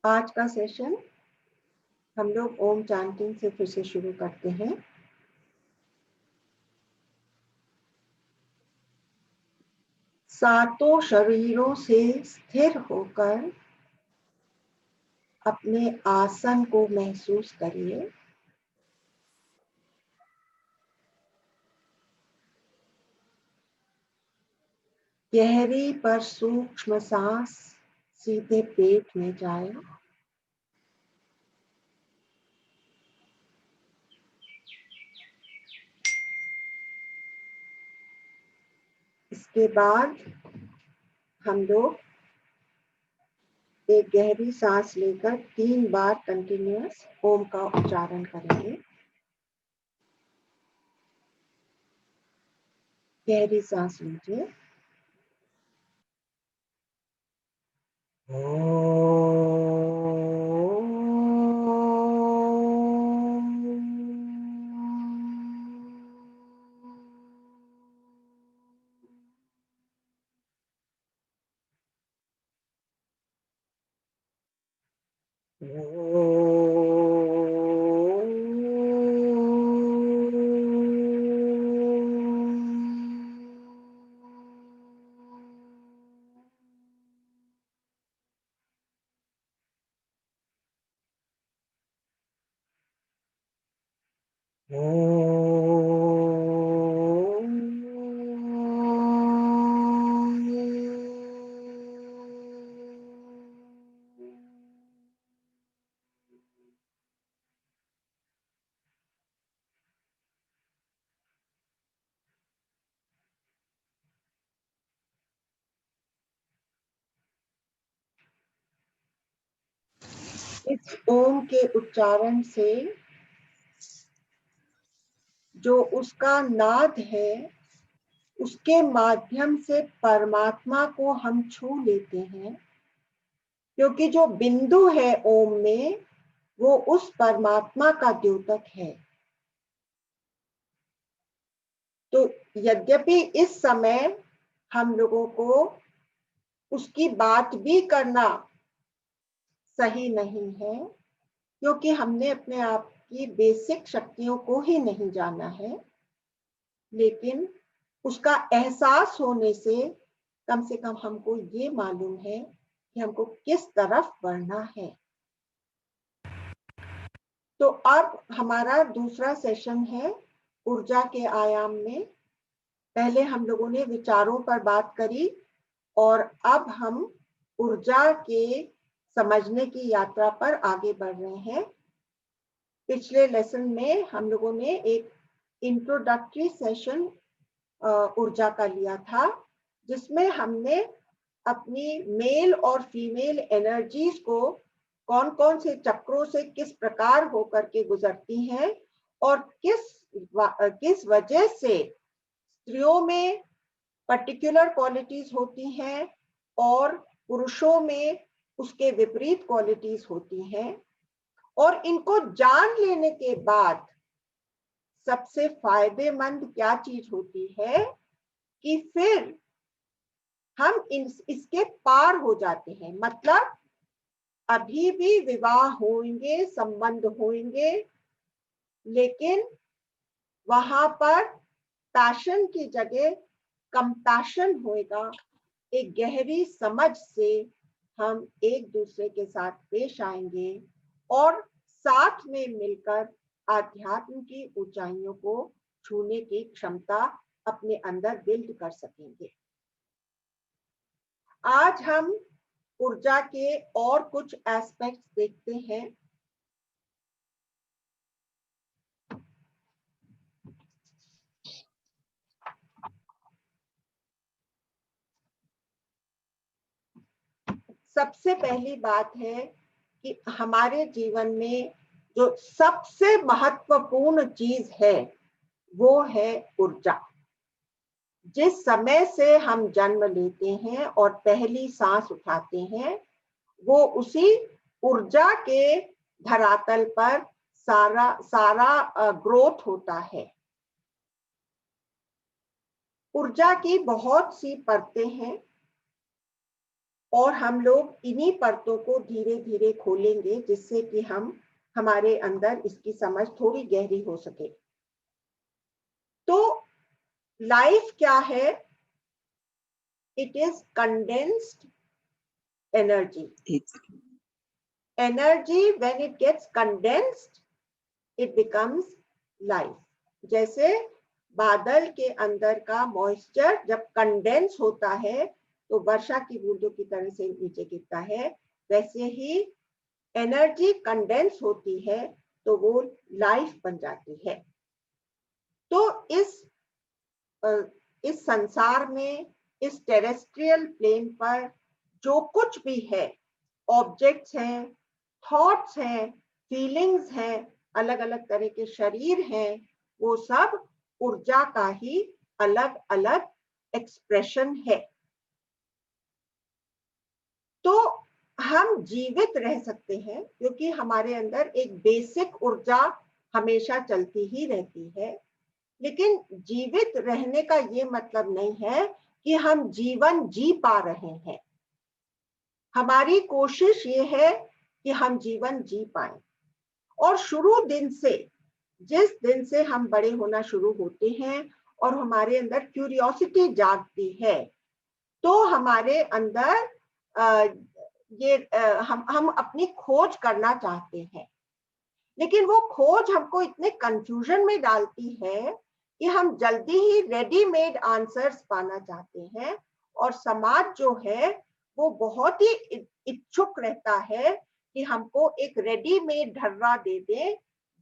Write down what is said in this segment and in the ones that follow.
आज का सेशन हम लोग ओम चांटिंग से फिर से शुरू करते हैं। सातों शरीरों से स्थिर होकर अपने आसन को महसूस करिए। गहरी पर सूक्ष्म सांस सीधे पेट में जाए। इसके बाद हम लोग एक गहरी सांस लेकर 3 बार कंटिन्यूअस ओम का उच्चारण करेंगे। गहरी सांस लीजिए। इस ओम के उच्चारण से जो उसका नाद है उसके माध्यम से परमात्मा को हम छू लेते हैं, क्योंकि जो बिंदु है ओम में वो उस परमात्मा का द्योतक है। तो यद्यपि इस समय हम लोगों को उसकी बात भी करना सही नहीं है, क्योंकि हमने अपने आप की बेसिक शक्तियों को ही नहीं जाना है, लेकिन उसका एहसास होने से कम हमको ये मालूम है कि हमको किस तरफ बढ़ना है। तो अब हमारा दूसरा सेशन है ऊर्जा के आयाम में। पहले हम लोगों ने विचारों पर बात करी और अब हम ऊर्जा के समझने की यात्रा पर आगे बढ़ रहे हैं। पिछले लेसन में हम लोगों ने एक इंट्रोडक्टरी सेशन ऊर्जा का लिया था, जिसमें हमने अपनी मेल और फीमेल एनर्जीज को कौन कौन से चक्रों से किस प्रकार होकर के गुजरती हैं और किस वजह से स्त्रियों में पर्टिकुलर क्वालिटीज होती हैं और पुरुषों में उसके विपरीत क्वालिटीज होती हैं, और इनको जान लेने के बाद सबसे फायदेमंद क्या चीज होती है कि फिर हम इसके पार हो जाते हैं। मतलब अभी भी विवाह होंगे, संबंध होंगे, लेकिन वहां पर पैशन की जगह कंपैशन होएगा। एक गहरी समझ से हम एक दूसरे के साथ पेश आएंगे और साथ में मिलकर आध्यात्म की ऊंचाइयों को छूने की क्षमता अपने अंदर बिल्ड कर सकेंगे। आज हम ऊर्जा के और कुछ एस्पेक्ट्स देखते हैं। सबसे पहली बात है कि हमारे जीवन में जो सबसे महत्वपूर्ण चीज है वो है ऊर्जा। जिस समय से हम जन्म लेते हैं और पहली सांस उठाते हैं, वो उसी ऊर्जा के धरातल पर सारा ग्रोथ होता है। ऊर्जा की बहुत सी परतें हैं। और हम लोग इन्हीं परतों को धीरे धीरे खोलेंगे जिससे कि हमारे अंदर इसकी समझ थोड़ी गहरी हो सके। तो लाइफ क्या है? It is condensed energy. Energy when it gets condensed it becomes life. जैसे बादल के अंदर का मॉइस्चर जब कंडेंस होता है तो वर्षा की बूंदों की तरह से नीचे गिरता है, वैसे ही एनर्जी कंडेंस होती है तो वो लाइफ बन जाती है। तो इस संसार में, इस टेरेस्ट्रियल प्लेन पर जो कुछ भी है, ऑब्जेक्ट्स हैं, थॉट्स हैं, फीलिंग्स हैं, अलग अलग तरह के शरीर हैं, वो सब ऊर्जा का ही अलग अलग एक्सप्रेशन है। तो हम जीवित रह सकते हैं क्योंकि हमारे अंदर एक बेसिक ऊर्जा हमेशा चलती ही रहती है। लेकिन जीवित रहने का ये मतलब नहीं है कि हम जीवन जी पा रहे हैं। हमारी कोशिश ये है कि हम जीवन जी पाए। और शुरू दिन से, जिस दिन से हम बड़े होना शुरू होते हैं और हमारे अंदर क्यूरियोसिटी जागती है, तो हमारे अंदर हम अपनी खोज करना चाहते हैं। लेकिन वो खोज हमको इतने कंफ्यूजन में डालती है कि हम जल्दी ही रेडीमेड आंसर्स पाना चाहते हैं। और समाज जो है वो बहुत ही इच्छुक रहता है कि हमको एक रेडीमेड ढर्रा दे दे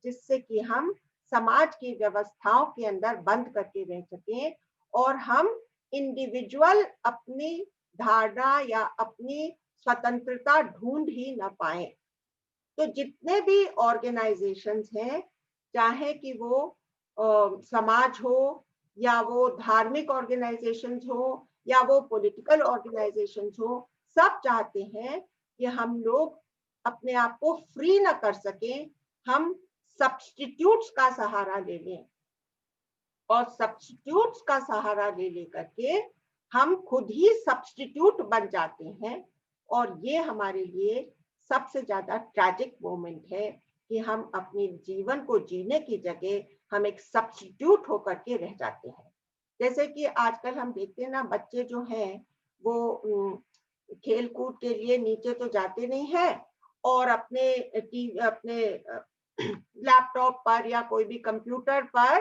जिससे कि हम समाज की व्यवस्थाओं के अंदर बंद करके रह सकें और हम इंडिविजुअल अपनी धारणा या अपनी स्वतंत्रता ढूंढ ही न पाए। तो जितने भी ऑर्गेनाइजेशंस हैं, चाहे कि वो समाज हो या वो धार्मिक ऑर्गेनाइजेशंस हो या वो पॉलिटिकल ऑर्गेनाइजेशंस हो, सब चाहते हैं कि हम लोग अपने आप को फ्री न कर सकें, हम सब्स्टिट्यूट्स का सहारा ले लें। और सब्स्टिट्यूट्स का सहारा ले लेकर के हम खुद ही सब्स्टिट्यूट बन जाते हैं। और ये हमारे लिए सबसे ज्यादा ट्रैजिक मोमेंट है कि हम अपने जीवन को जीने की जगह हम एक सब्स्टिट्यूट होकर के रह जाते हैं। जैसे कि आजकल हम देखते हैं ना, बच्चे जो हैं वो खेल कूद के लिए नीचे तो जाते नहीं है और अपने लैपटॉप पर या कोई भी कंप्यूटर पर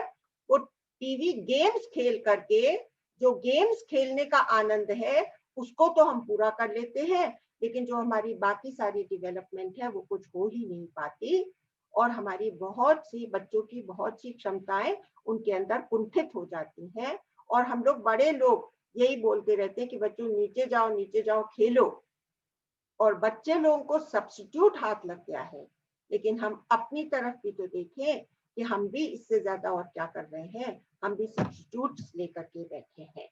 वो टीवी गेम्स खेल करके, जो गेम्स खेलने का आनंद है उसको तो हम पूरा कर लेते हैं, लेकिन जो हमारी बाकी सारी डेवलपमेंट है वो कुछ हो ही नहीं पाती। और हमारी बच्चों की बहुत सी क्षमताएं उनके अंदर कुंठित हो जाती हैं। और हम लोग बड़े लोग यही बोलते रहते हैं कि बच्चों नीचे जाओ खेलो। और बच्चे लोगों को सब्स्टिट्यूट हाथ लग गया है। लेकिन हम अपनी तरफ भी तो देखें कि हम भी इससे ज्यादा और क्या कर रहे हैं, हम भी सब्स्टिट्यूट्स लेकर के बैठे हैं।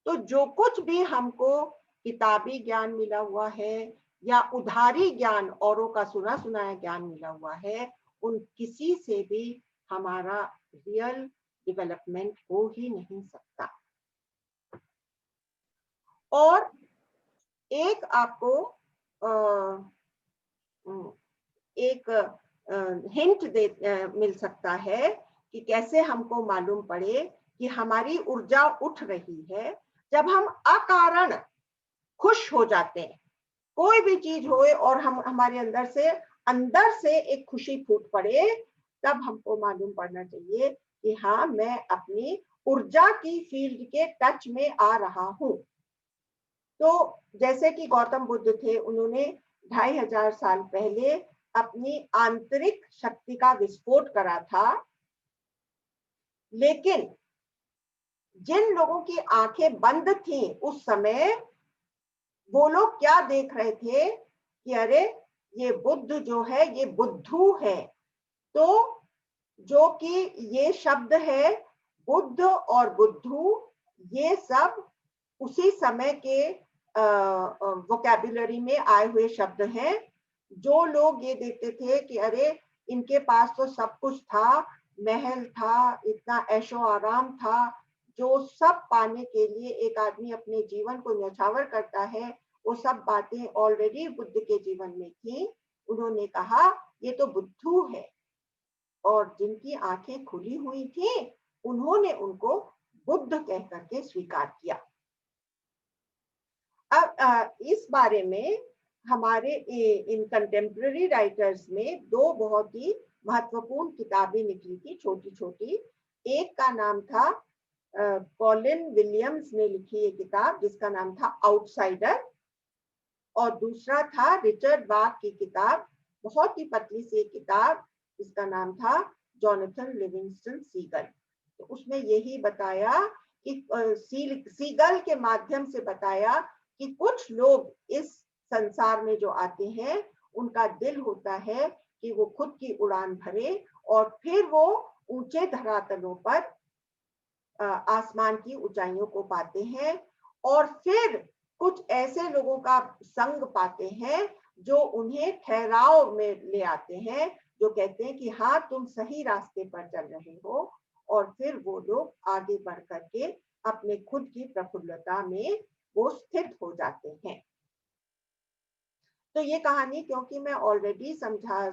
तो जो कुछ भी हमको किताबी ज्ञान मिला हुआ है या उधारी ज्ञान, औरों का सुना सुनाया ज्ञान मिला हुआ है, उन किसी से भी हमारा रियल डेवलपमेंट हो ही नहीं सकता। और एक आपको एक हिंट मिल सकता है कि कैसे हमको मालूम पड़े कि हमारी ऊर्जा उठ रही है। जब हम अकारण खुश हो जाते हैं, कोई भी चीज होए और हमारे अंदर से एक खुशी फूट पड़े, तब हमको मालूम पड़ना चाहिए कि हाँ, मैं अपनी ऊर्जा की फील्ड के टच में आ रहा हूं। तो जैसे कि गौतम बुद्ध थे, उन्होंने 2500 साल पहले अपनी आंतरिक शक्ति का विस्फोट करा था। लेकिन जिन लोगों की आंखें बंद थी उस समय, वो लोग क्या देख रहे थे कि अरे ये बुद्ध जो है ये बुद्धू है। तो जो कि ये शब्द है बुद्ध और बुद्धू, ये सब उसी समय के वोकैबुलरी में आए हुए शब्द हैं। जो लोग ये देखते थे कि अरे इनके पास तो सब कुछ था, महल था, इतना ऐशो आराम था, जो सब पाने के लिए एक आदमी अपने जीवन को न्यौछावर करता है, वो सब बातें ऑलरेडी बुद्ध के जीवन में थी। उन्होंने कहा ये तो बुद्धू है, और जिनकी आंखें खुली हुई थी उन्होंने उनको बुद्ध कह करके स्वीकार किया। अब इस बारे में हमारे इन कंटेम्प्रेरी राइटर्स में दो बहुत ही महत्वपूर्ण किताबें निकली थी, छोटी छोटी। एक का नाम था कॉलिन विलियम्स ने लिखी ये किताब जिसका नाम था आउटसाइडर, और दूसरा था रिचर्ड बाक की किताब, बहुत ही पतली सी किताब जिसका नाम था जोनाथन लिविंगस्टन सीगल। तो उसमें यही बताया कि सीगल के माध्यम से बताया कि कुछ लोग इस संसार में जो आते हैं उनका दिल होता है कि वो खुद की उड़ान भरे और फिर वो ऊंचे धरातलों पर आसमान की ऊंचाइयों को पाते हैं, और फिर कुछ ऐसे लोगों का संग पाते हैं जो उन्हें ठहराव में ले आते हैं, जो कहते हैं कि हाँ तुम सही रास्ते पर चल रहे हो, और फिर वो लोग आगे बढ़ करके अपने खुद की प्रफुल्लता में वो स्थित हो जाते हैं। तो ये कहानी क्योंकि मैं ऑलरेडी समझा,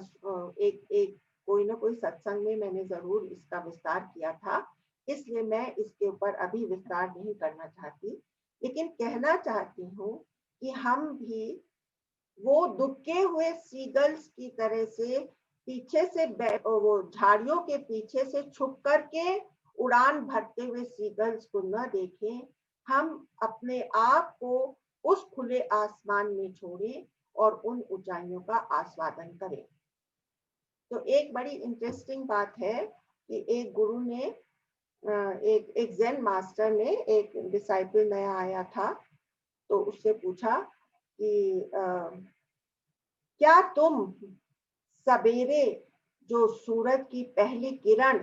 एक कोई ना कोई सत्संग में मैंने जरूर इसका विस्तार किया था, इसलिए मैं इसके ऊपर अभी विस्तार नहीं करना चाहती, लेकिन कहना चाहती हूँ कि हम भी वो दुबके हुए सीगल्स की तरह से पीछे से वो झाड़ियों के पीछे से छुप करके उड़ान भरते हुए सीगल्स को न देखें, हम अपने आप को उस खुले आसमान में छोड़ें और उन ऊंचाइयों का आस्वादन करें। तो एक बड़ी इंटरेस्टिंग बात है कि एक गुरु ने एक ज़ेन मास्टर ने, एक डिसाइपल नया आया था, तो उससे पूछा कि क्या तुम सवेरे जो सूरज की पहली किरण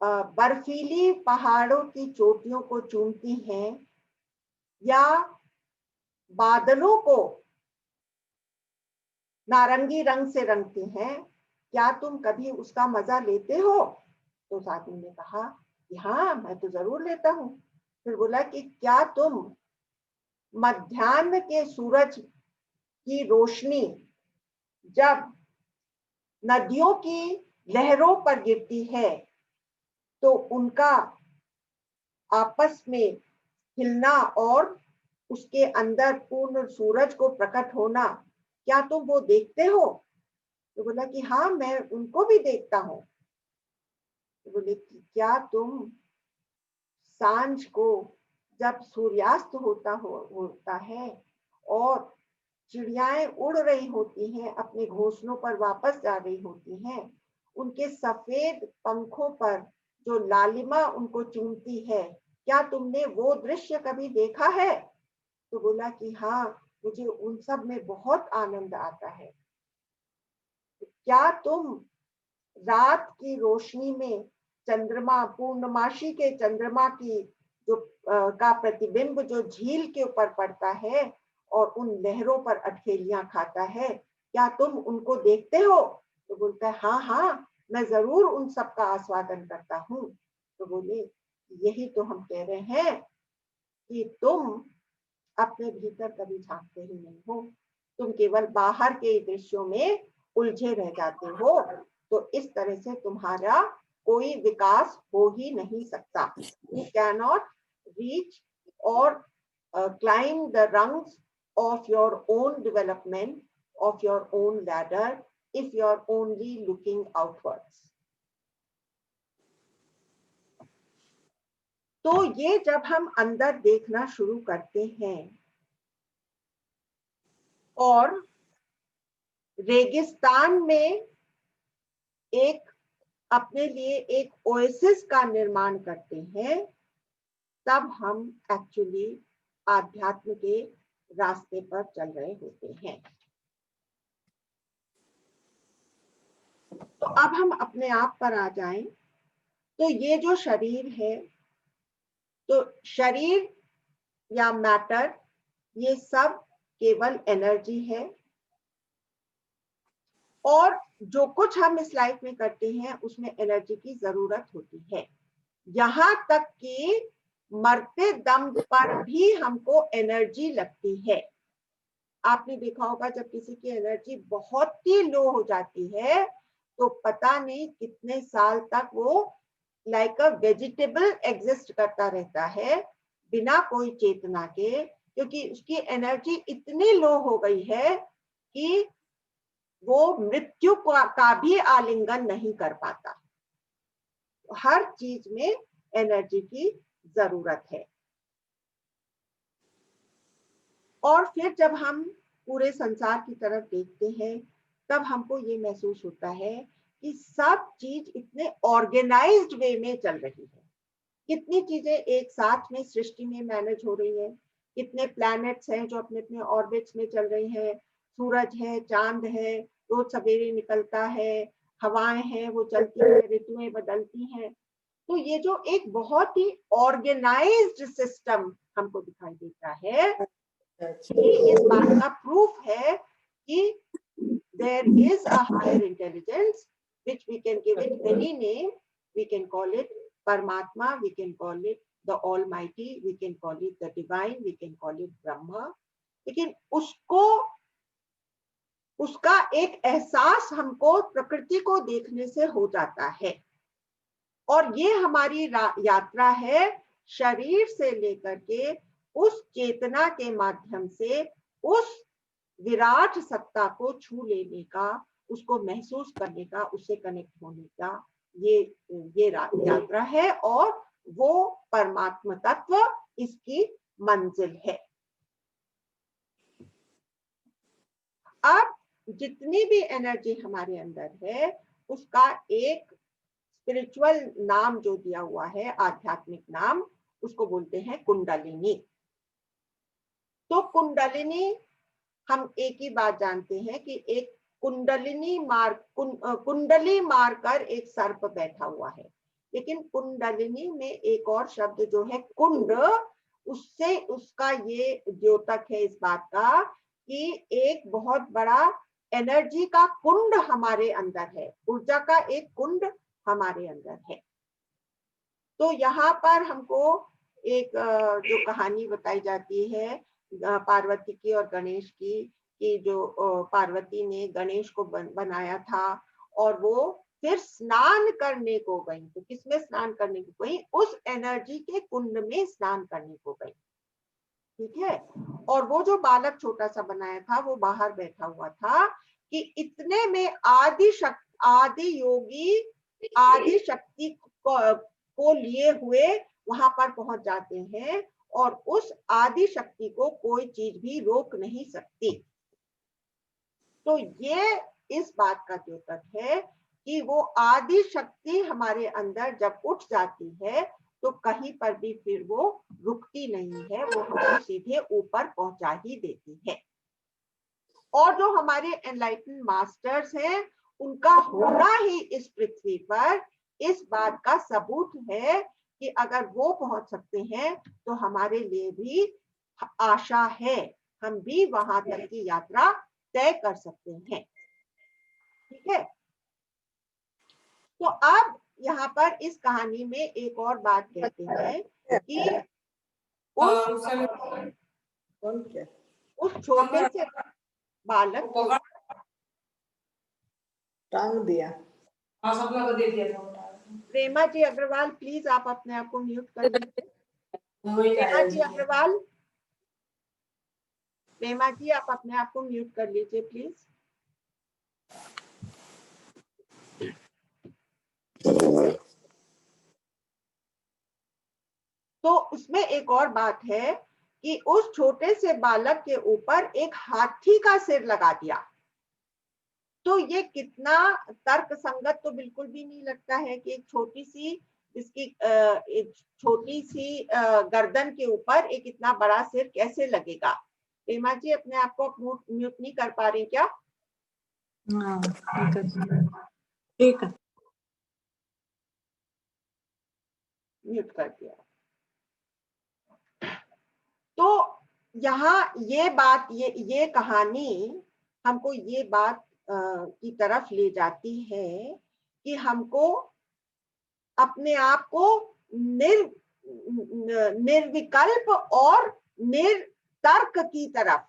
बर्फीली पहाड़ों की चोटियों को चूमती हैं या बादलों को नारंगी रंग से रंगती हैं, क्या तुम कभी उसका मजा लेते हो? तो उस आदमी ने कहा कि हाँ मैं तो जरूर लेता हूँ। फिर बोला कि क्या तुम मध्याह्न के सूरज की रोशनी जब नदियों की लहरों पर गिरती है तो उनका आपस में हिलना और उसके अंदर पूर्ण सूरज को प्रकट होना, क्या तुम वो देखते हो? तो बोला कि हाँ मैं उनको भी देखता हूँ। तो बोले कि क्या तुम सांझ को जब सूर्यास्त होता है और चिड़ियाएं उड़ रही होती हैं, अपने घोंसलों पर वापस जा रही होती हैं, उनके सफेद पंखों पर जो लालिमा उनको चूमती है, क्या तुमने वो दृश्य कभी देखा है? तो बोला कि हाँ मुझे उन सब में बहुत आनंद आता है। क्या तुम रात की रोशनी में चंद्रमा, पूर्णमासी के चंद्रमा की जो का प्रतिबिंब जो झील के ऊपर पड़ता है और उन लहरों पर अठखेलियां खाता है, क्या तुम उनको देखते हो? तो बोलता है हाँ हाँ मैं जरूर उन सब का आस्वादन करता हूँ। तो बोले यही तो हम कह रहे हैं कि तुम अपने भीतर कभी झांकते ही नहीं हो, तुम केवल बाहर के दृश्यों में उलझे रह जाते हो। तो इस तरह से तुम्हारा कोई विकास हो ही नहीं सकता। You cannot reach or climb the rungs of your own development, of your own ladder, if you are only looking outwards. तो ये जब हम अंदर देखना शुरू करते हैं और रेगिस्तान में एक अपने लिए एक ओएसिस का निर्माण करते हैं, तब हम एक्चुअली आध्यात्म के रास्ते पर चल रहे होते हैं। तो अब हम अपने आप पर आ जाएं, तो ये जो शरीर है, तो शरीर या मैटर, ये सब केवल एनर्जी है, और जो कुछ हम इस लाइफ में करते हैं उसमें एनर्जी की जरूरत होती है। यहाँ तक कि मरते दम पर भी हमको एनर्जी लगती है। आपने देखा होगा जब किसी की एनर्जी बहुत ही लो हो जाती है तो पता नहीं कितने साल तक वो लाइक अ वेजिटेबल एग्जिस्ट करता रहता है बिना कोई चेतना के, क्योंकि उसकी एनर्जी इतनी लो हो गई है कि वो मृत्यु का भी आलिंगन नहीं कर पाता। हर चीज में एनर्जी की जरूरत है। और फिर जब हम पूरे संसार की तरफ देखते हैं तब हमको ये महसूस होता है कि सब चीज इतने ऑर्गेनाइज्ड वे में चल रही है। कितनी चीजें एक साथ में सृष्टि में मैनेज हो रही है, कितने प्लैनेट्स हैं जो अपने अपने ऑर्बिट्स में चल रही हैं, सूरज है, चांद है, रोज सवेरे निकलता है, हवाएं हैं वो चलती हैं, ऋतुएं बदलती हैं। तो ये जो एक बहुत ही ऑर्गेनाइज्ड सिस्टम हमको दिखाई देता है, ये इस बात का प्रूफ है कि there is a higher intelligence which we can give it any name. We can call it Paramatma, we can call it the Almighty, we can call it the Divine, we can call it Brahma. लेकिन उसको उसका एक एहसास हमको प्रकृति को देखने से हो जाता है। और ये हमारी यात्रा है शरीर से लेकर के उस चेतना के माध्यम से उस विराट सत्ता को छू लेने का, उसको महसूस करने का, उससे कनेक्ट होने का ये यात्रा है। और वो परमात्मा तत्व इसकी मंजिल है। अब जितनी भी एनर्जी हमारे अंदर है उसका एक स्पिरिचुअल नाम जो दिया हुआ है, आध्यात्मिक नाम, उसको बोलते हैं कुंडलिनी। तो कुंडलिनी, हम एक ही बात जानते हैं कि एक कुंडली मारकर एक सर्प बैठा हुआ है, लेकिन कुंडलिनी में एक और शब्द जो है कुंड, उससे उसका ये द्योतक है इस बात का कि एक बहुत बड़ा एनर्जी का कुंड हमारे अंदर है, ऊर्जा का एक कुंड हमारे अंदर है। तो यहाँ पर हमको एक जो कहानी बताई जाती है पार्वती की और गणेश की, कि जो पार्वती ने गणेश को बनाया था और वो फिर स्नान करने को गई। तो किसमें स्नान करने को गई? उस एनर्जी के कुंड में स्नान करने को गई। ठीक है। और वो जो बालक छोटा सा बनाया था वो बाहर बैठा हुआ था कि इतने में आदि योगी आदि शक्ति को लिए हुए वहां पर पहुंच जाते हैं और उस आदि शक्ति को कोई चीज भी रोक नहीं सकती। तो ये इस बात का द्योतक है कि वो आदि शक्ति हमारे अंदर जब उठ जाती है तो कहीं पर भी फिर वो रुकती नहीं है, वो हमको सीधे ऊपर पहुंचा ही देती है। और जो हमारे एनलाइटन मास्टर्स हैं उनका होना ही इस पृथ्वी पर इस बात का सबूत है कि अगर वो पहुंच सकते हैं तो हमारे लिए भी आशा है, हम भी वहां तक की यात्रा तय कर सकते हैं। ठीक है। तो अब यहाँ पर इस कहानी में एक और बात कहते हैं कि उस छोटे से बालक टांग दिया। प्रेमा जी अग्रवाल, प्लीज आप अपने आप को म्यूट कर लीजिए। प्रेमा जी अग्रवाल, प्रेमा जी आप अपने आप को म्यूट कर लीजिए प्लीज। तो उसमें एक और बात है कि उस छोटे से बालक के ऊपर एक हाथी का सिर लगा दिया। तो ये कितना तर्क संगत तो बिल्कुल भी नहीं लगता है कि एक छोटी सी गर्दन के ऊपर एक इतना बड़ा सिर कैसे लगेगा। प्रेमा जी अपने आप को म्यूट नहीं कर पा रही क्या? ठीक है, म्यूट कर दिया। तो यहाँ ये बात, ये कहानी हमको ये बात की तरफ ले जाती है कि हमको अपने आप को निर्विकल्प और निर्तर्क की तरफ,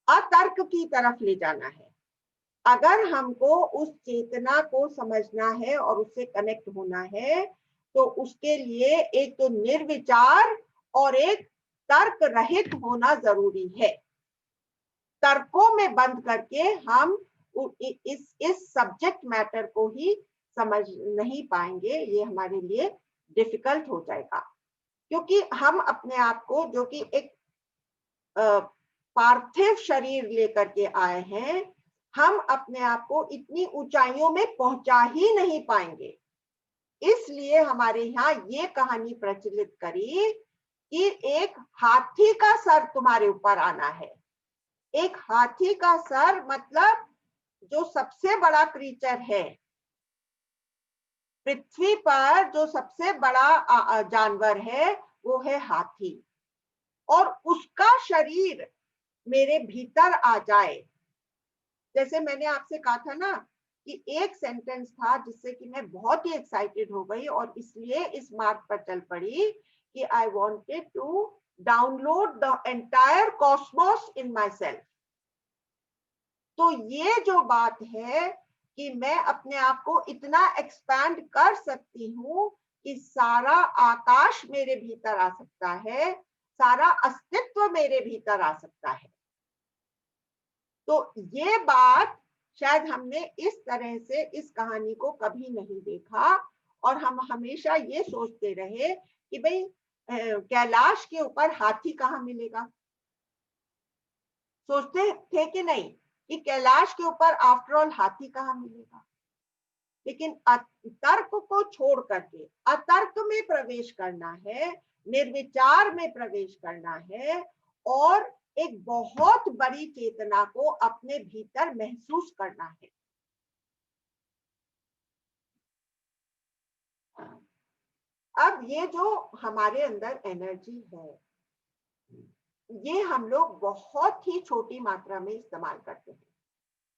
अतर्क की तरफ ले जाना है। अगर हमको उस चेतना को समझना है और उससे कनेक्ट होना है तो उसके लिए एक तो निर्विचार और एक तर्क रहित होना जरूरी है। तर्कों में बंद करके हम इस सब्जेक्ट मैटर को ही समझ नहीं पाएंगे, ये हमारे लिए डिफिकल्ट हो जाएगा। क्योंकि हम अपने आप को, जो कि एक पार्थिव शरीर लेकर के आए हैं, हम अपने आप को इतनी ऊंचाइयों में पहुंचा ही नहीं पाएंगे। इसलिए हमारे यहाँ ये कहानी प्रचलित करी कि एक हाथी का सर तुम्हारे ऊपर आना है। एक हाथी का सर मतलब जो सबसे बड़ा क्रीचर है पृथ्वी पर, जो सबसे बड़ा जानवर है वो है हाथी, और उसका शरीर मेरे भीतर आ जाए। जैसे मैंने आपसे कहा था ना कि एक सेंटेंस था जिससे कि मैं बहुत ही एक्साइटेड हो गई और इसलिए इस मार्ग पर चल पड़ी कि I wanted to download the entire cosmos in myself. तो ये जो बात है कि मैं अपने आप को इतना एक्सपैंड कर सकती हूँ कि सारा आकाश मेरे भीतर आ सकता है, सारा अस्तित्व मेरे भीतर आ सकता है। तो ये बात शायद हमने इस तरह से इस कहानी को कभी नहीं देखा, और हम हमेशा ये सोचते रहे कि भाई कैलाश के ऊपर हाथी कहाँ मिलेगा। सोचते थे कि नहीं कि कैलाश के ऊपर आफ्टर ऑल हाथी कहाँ मिलेगा। लेकिन तर्क को छोड़ करके अतर्क में प्रवेश करना है, निर्विचार में प्रवेश करना है, और एक बहुत बड़ी चेतना को अपने भीतर महसूस करना है। अब ये जो हमारे अंदर एनर्जी है, ये हम लोग बहुत ही छोटी मात्रा में इस्तेमाल करते हैं।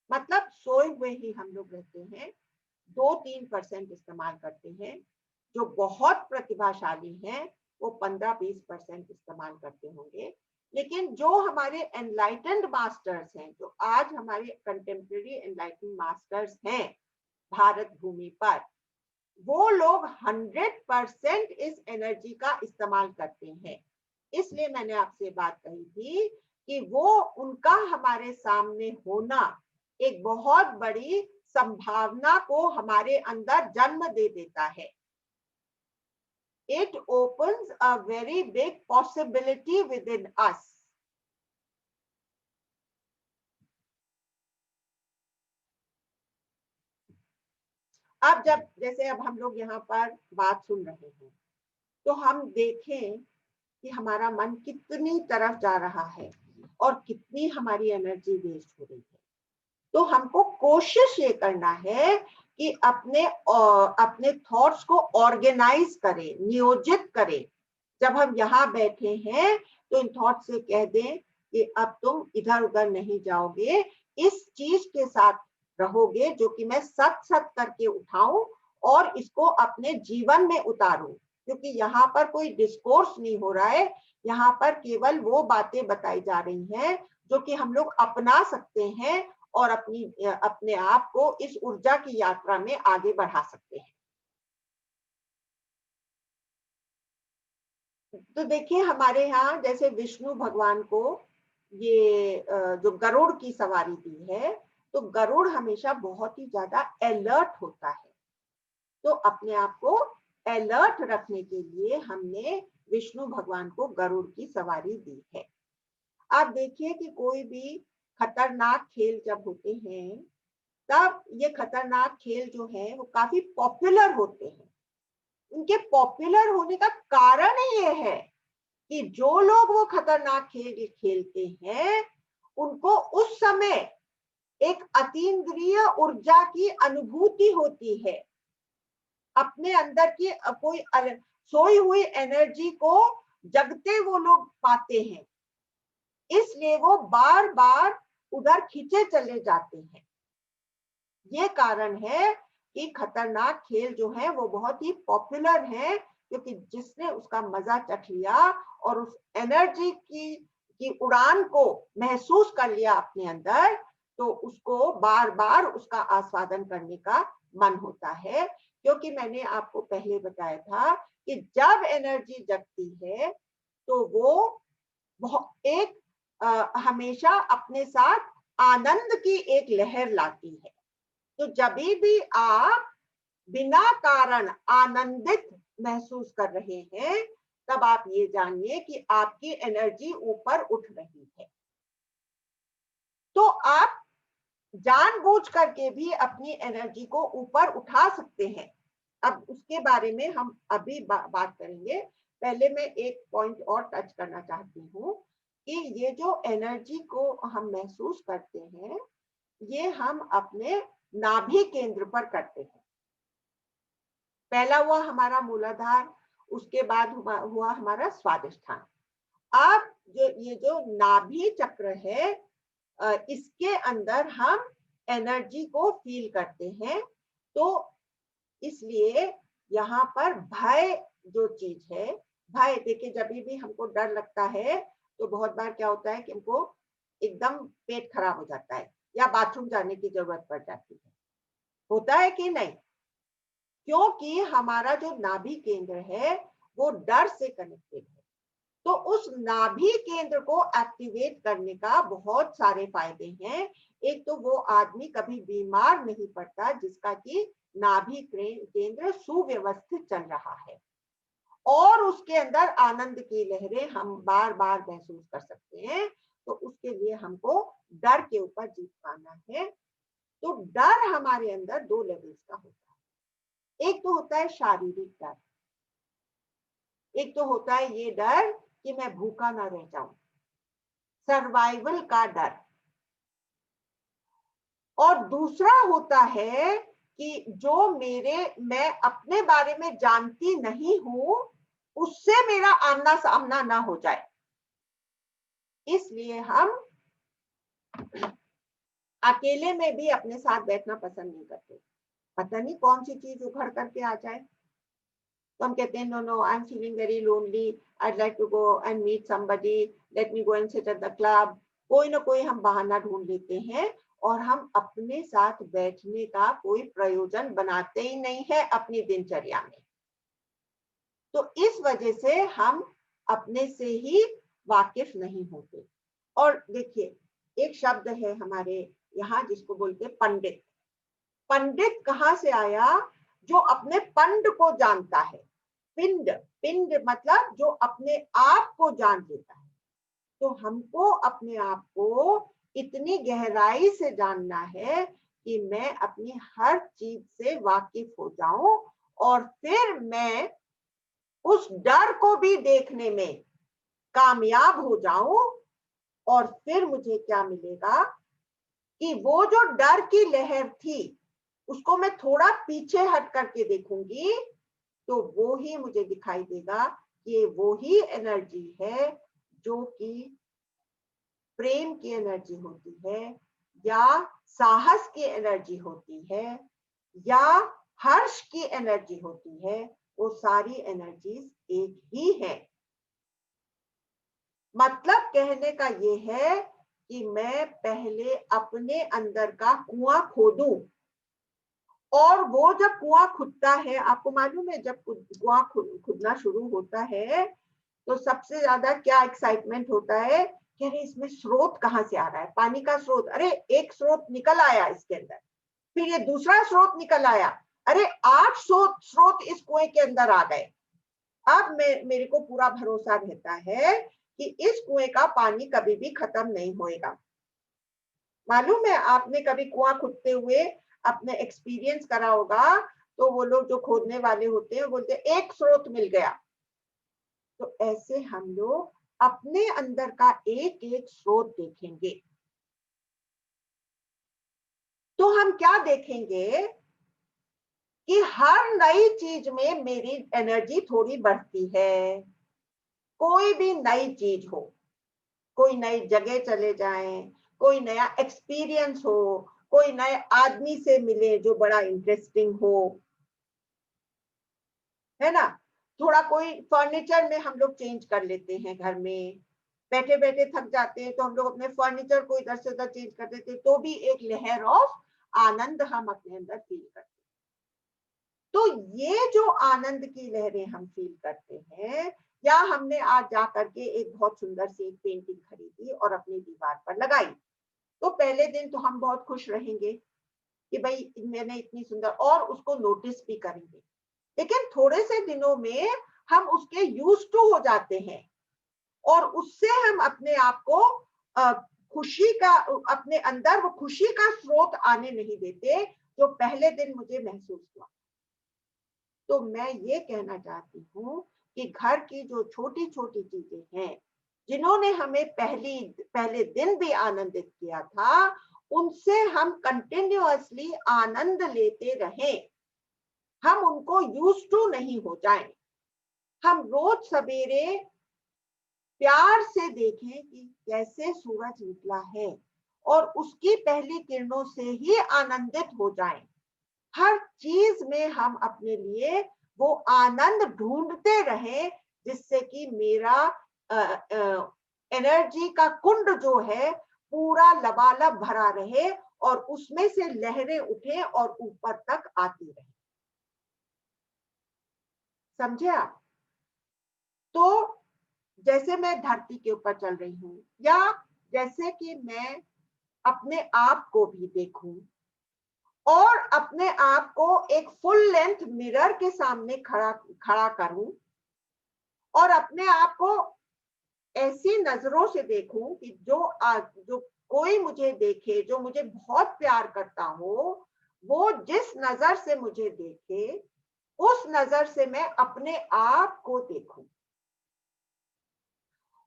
मतलब सोए हुए ही हम लोग रहते हैं, 2-3% इस्तेमाल करते हैं। जो बहुत प्रतिभाशाली हैं वो 15-20% इस्तेमाल करते होंगे। लेकिन जो हमारे एनलाइटेंड मास्टर्स हैं, जो आज हमारे कंटेम्प्रेरी एनलाइटेंड मास्टर्स हैं भारत भूमि पर, वो लोग 100% इस एनर्जी का इस्तेमाल करते हैं। इसलिए मैंने आपसे बात कही थी कि वो उनका हमारे सामने होना एक बहुत बड़ी संभावना को हमारे अंदर जन्म दे देता है। It opens a very big possibility within us. अब जब जैसे अब हम लोग यहाँ पर बात सुन रहे हैं तो हम देखें कि हमारा मन कितनी तरफ जा रहा है और कितनी हमारी एनर्जी वेस्ट हो रही है। तो हमको कोशिश ये करना है कि अपने थॉट्स को ऑर्गेनाइज करें, नियोजित करें। जब हम यहाँ बैठे हैं तो इन थॉट से कह दें कि अब तुम इधर उधर नहीं जाओगे, इस चीज के साथ रहोगे जो कि मैं सत सत करके उठाऊं और इसको अपने जीवन में उतारूं। क्योंकि यहाँ पर कोई डिस्कोर्स नहीं हो रहा है, यहाँ पर केवल वो बातें बताई जा रही हैं जो कि हम लोग अपना सकते हैं और अपने आप को इस ऊर्जा की यात्रा में आगे बढ़ा सकते हैं। तो देखिए हमारे यहाँ जैसे विष्णु भगवान को ये जो गरुड़ की सवारी दी है, तो गरुड़ हमेशा बहुत ही ज्यादा अलर्ट होता है। तो अपने आप को अलर्ट रखने के लिए हमने विष्णु भगवान को गरुड़ की सवारी दी है। आप देखिए कि कोई भी खतरनाक खेल जब होते हैं, तब ये खतरनाक खेल जो है वो काफी पॉपुलर होते हैं। उनके पॉपुलर होने का कारण ये है कि जो लोग वो खतरनाक खेल खेलते हैं उनको उस समय एक अतीन्द्रिय ऊर्जा की अनुभूति होती है। अपने अंदर की कोई सोई हुई एनर्जी को जगते वो लोग पाते हैं, इसलिए वो बार बार उधर खींचे चले जाते हैं। ये कारण है कि खतरनाक खेल जो है वो बहुत ही पॉपुलर है, क्योंकि जिसने उसका मजा चख लिया और उस एनर्जी की उड़ान को महसूस कर लिया अपने अंदर, तो उसको बार बार उसका आस्वादन करने का मन होता है। क्योंकि मैंने आपको पहले बताया था कि जब एनर्जी जगती है तो वो एक हमेशा अपने साथ आनंद की एक लहर लाती है। तो जब भी आप बिना कारण आनंदित महसूस कर रहे हैं, तब आप ये जानिए कि आपकी एनर्जी ऊपर उठ रही है। तो आप जानबूझ करके भी अपनी एनर्जी को ऊपर उठा सकते हैं। अब उसके बारे में हम अभी बात करेंगे। पहले मैं एक पॉइंट और टच करना चाहती हूँ कि ये जो एनर्जी को हम महसूस करते हैं, ये हम अपने नाभि केंद्र पर करते हैं। पहला हुआ हमारा मूलाधार, उसके बाद हुआ हमारा स्वादिष्ठान। अब ये जो नाभि चक्र है, इसके अंदर हम एनर्जी को फील करते हैं। तो इसलिए यहाँ पर भय जो चीज है, भय देखिए, जब भी हमको डर लगता है तो बहुत बार क्या होता है कि हमको एकदम पेट खराब हो जाता है या बाथरूम जाने की जरूरत पड़ जाती है। होता है कि नहीं? क्योंकि हमारा जो नाभि केंद्र है वो डर से कनेक्टेड है। तो उस नाभि केंद्र को एक्टिवेट करने का बहुत सारे फायदे हैं। एक तो वो आदमी कभी बीमार नहीं पड़ता जिसका कि नाभि केंद्र सुव्यवस्थित चल रहा है, और उसके अंदर आनंद की लहरें हम बार बार महसूस कर सकते हैं। तो उसके लिए हमको डर के ऊपर जीत पाना है। तो डर हमारे अंदर दो लेवल्स का होता है। एक तो होता है शारीरिक डर, एक तो होता है ये डर कि मैं भूखा ना रह जाऊं, सर्वाइवल का डर। और दूसरा होता है कि जो मैं अपने बारे में जानती नहीं हूं, उससे मेरा आमना सामना ना हो जाए, इसलिए हम अकेले में भी अपने साथ बैठना पसंद नहीं करते। पता नहीं कौन सी चीज उभर करके आ जाए, तो हम कहते हैं no no, I am feeling very lonely, I'd like to go and meet somebody, let me go and sit at the club। कोई ना कोई हम बहाना ढूंढ लेते हैं और हम अपने साथ बैठने का कोई प्रयोजन बनाते ही नहीं है अपनी दिनचर्या में। तो इस वजह से हम अपने से ही वाकिफ नहीं होते। और देखिए, एक शब्द है हमारे यहाँ जिसको बोलते पंडित। पंडित कहाँ से आया? जो अपने पंड को जानता है। पिंड, पिंड मतलब जो अपने आप को जान लेता है। तो हमको अपने आप को इतनी गहराई से जानना है कि मैं अपनी हर चीज से वाकिफ हो जाऊं, और फिर मैं उस डर को भी देखने में कामयाब हो जाऊं। और फिर मुझे क्या मिलेगा कि वो जो डर की लहर थी उसको मैं थोड़ा पीछे हट करके देखूंगी, तो वो ही मुझे दिखाई देगा कि वो ही एनर्जी है जो कि प्रेम की एनर्जी होती है, या साहस की एनर्जी होती है, या हर्ष की एनर्जी होती है। वो सारी एनर्जीज एक ही है। मतलब कहने का ये है कि मैं पहले अपने अंदर का कुआं खोदूं, और वो जब कुआं खुदता है, आपको मालूम है जब कुआं खुदना शुरू होता है तो सबसे ज्यादा क्या एक्साइटमेंट होता है कि अरे इसमें स्रोत कहाँ से आ रहा है, पानी का स्रोत। अरे एक स्रोत निकल आया इसके अंदर, फिर ये दूसरा स्रोत निकल आया, अरे 8 स्रोत इस कुएं के अंदर आ गए। अब मेरे को पूरा भरोसा रहता है कि इस कुएं का पानी कभी भी खत्म नहीं होएगा। मालूम है, आपने कभी कुआं खुदते हुए अपने एक्सपीरियंस करा होगा, तो वो लोग जो खोदने वाले होते हैं बोलते हैं एक स्रोत मिल गया। तो ऐसे हम लोग अपने अंदर का एक एक स्रोत देखेंगे। तो हम क्या देखेंगे कि हर नई चीज में मेरी एनर्जी थोड़ी बढ़ती है। कोई भी नई चीज हो, कोई नई जगह चले जाएं, कोई नया एक्सपीरियंस हो, कोई नए आदमी से मिले जो बड़ा इंटरेस्टिंग हो, है ना, थोड़ा कोई फर्नीचर में हम लोग चेंज कर लेते हैं, घर में बैठे बैठे थक जाते हैं तो हम लोग अपने फर्नीचर को इधर से उधर चेंज कर देते हैं, तो भी एक लहर ऑफ आनंद हम अपने अंदर फील करते हैं। तो ये जो आनंद की लहरें हम फील करते हैं, या हमने आज जा करके एक बहुत सुंदर सी एक पेंटिंग खरीदी और अपनी दीवार पर लगाई, तो पहले दिन तो हम बहुत खुश रहेंगे कि भाई मैंने इतनी सुंदर, और उसको नोटिस भी करेंगे। लेकिन थोड़े से दिनों में हम उसके यूज टू हो जाते हैं और उससे हम अपने आप को खुशी का, अपने अंदर वो खुशी का स्रोत आने नहीं देते जो पहले दिन मुझे महसूस हुआ। तो मैं ये कहना चाहती हूँ कि घर की जो छोटी छोटी चीजें हैं जिन्होंने हमें पहले दिन भी आनंदित किया था, उनसे हम कंटिन्यूअसली आनंद लेते रहें, हम उनको यूज टू नहीं हो जाएं। हम रोज सवेरे प्यार से देखें कि कैसे सूरज निकला है और उसकी पहली किरणों से ही आनंदित हो जाएं। हर चीज में हम अपने लिए वो आनंद ढूंढते रहें, जिससे कि मेरा एनर्जी का कुंड जो है पूरा लबालब भरा रहे और उसमें से लहरें उठे और ऊपर तक आती रहे। समझे आप? तो जैसे मैं धरती के ऊपर चल रही हूँ, या जैसे कि मैं अपने आप को भी देखूं और अपने आप को एक फुल लेंथ मिरर के सामने खड़ा करूं और अपने आप को ऐसी नजरों से देखूं कि जो कोई मुझे देखे, जो मुझे बहुत प्यार करता हो, वो जिस नजर से मुझे देखे उस नजर से मैं अपने आप को देखूं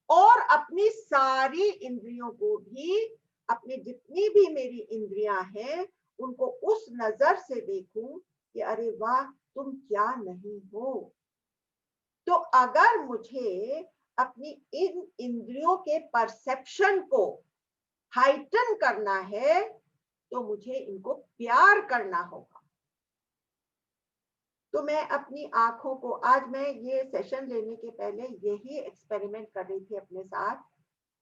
और अपनी सारी इंद्रियों को भी, अपनी जितनी भी मेरी इंद्रियां हैं उनको उस नजर से देखूं कि अरे वाह तुम क्या नहीं हो। तो अगर मुझे अपनी इन इंद्रियों के परसेप्शन को हाइटन करना है तो मुझे इनको प्यार करना होगा। तो मैं अपनी आंखों को, आज मैं ये सेशन लेने के पहले यही एक्सपेरिमेंट कर रही थी अपने साथ।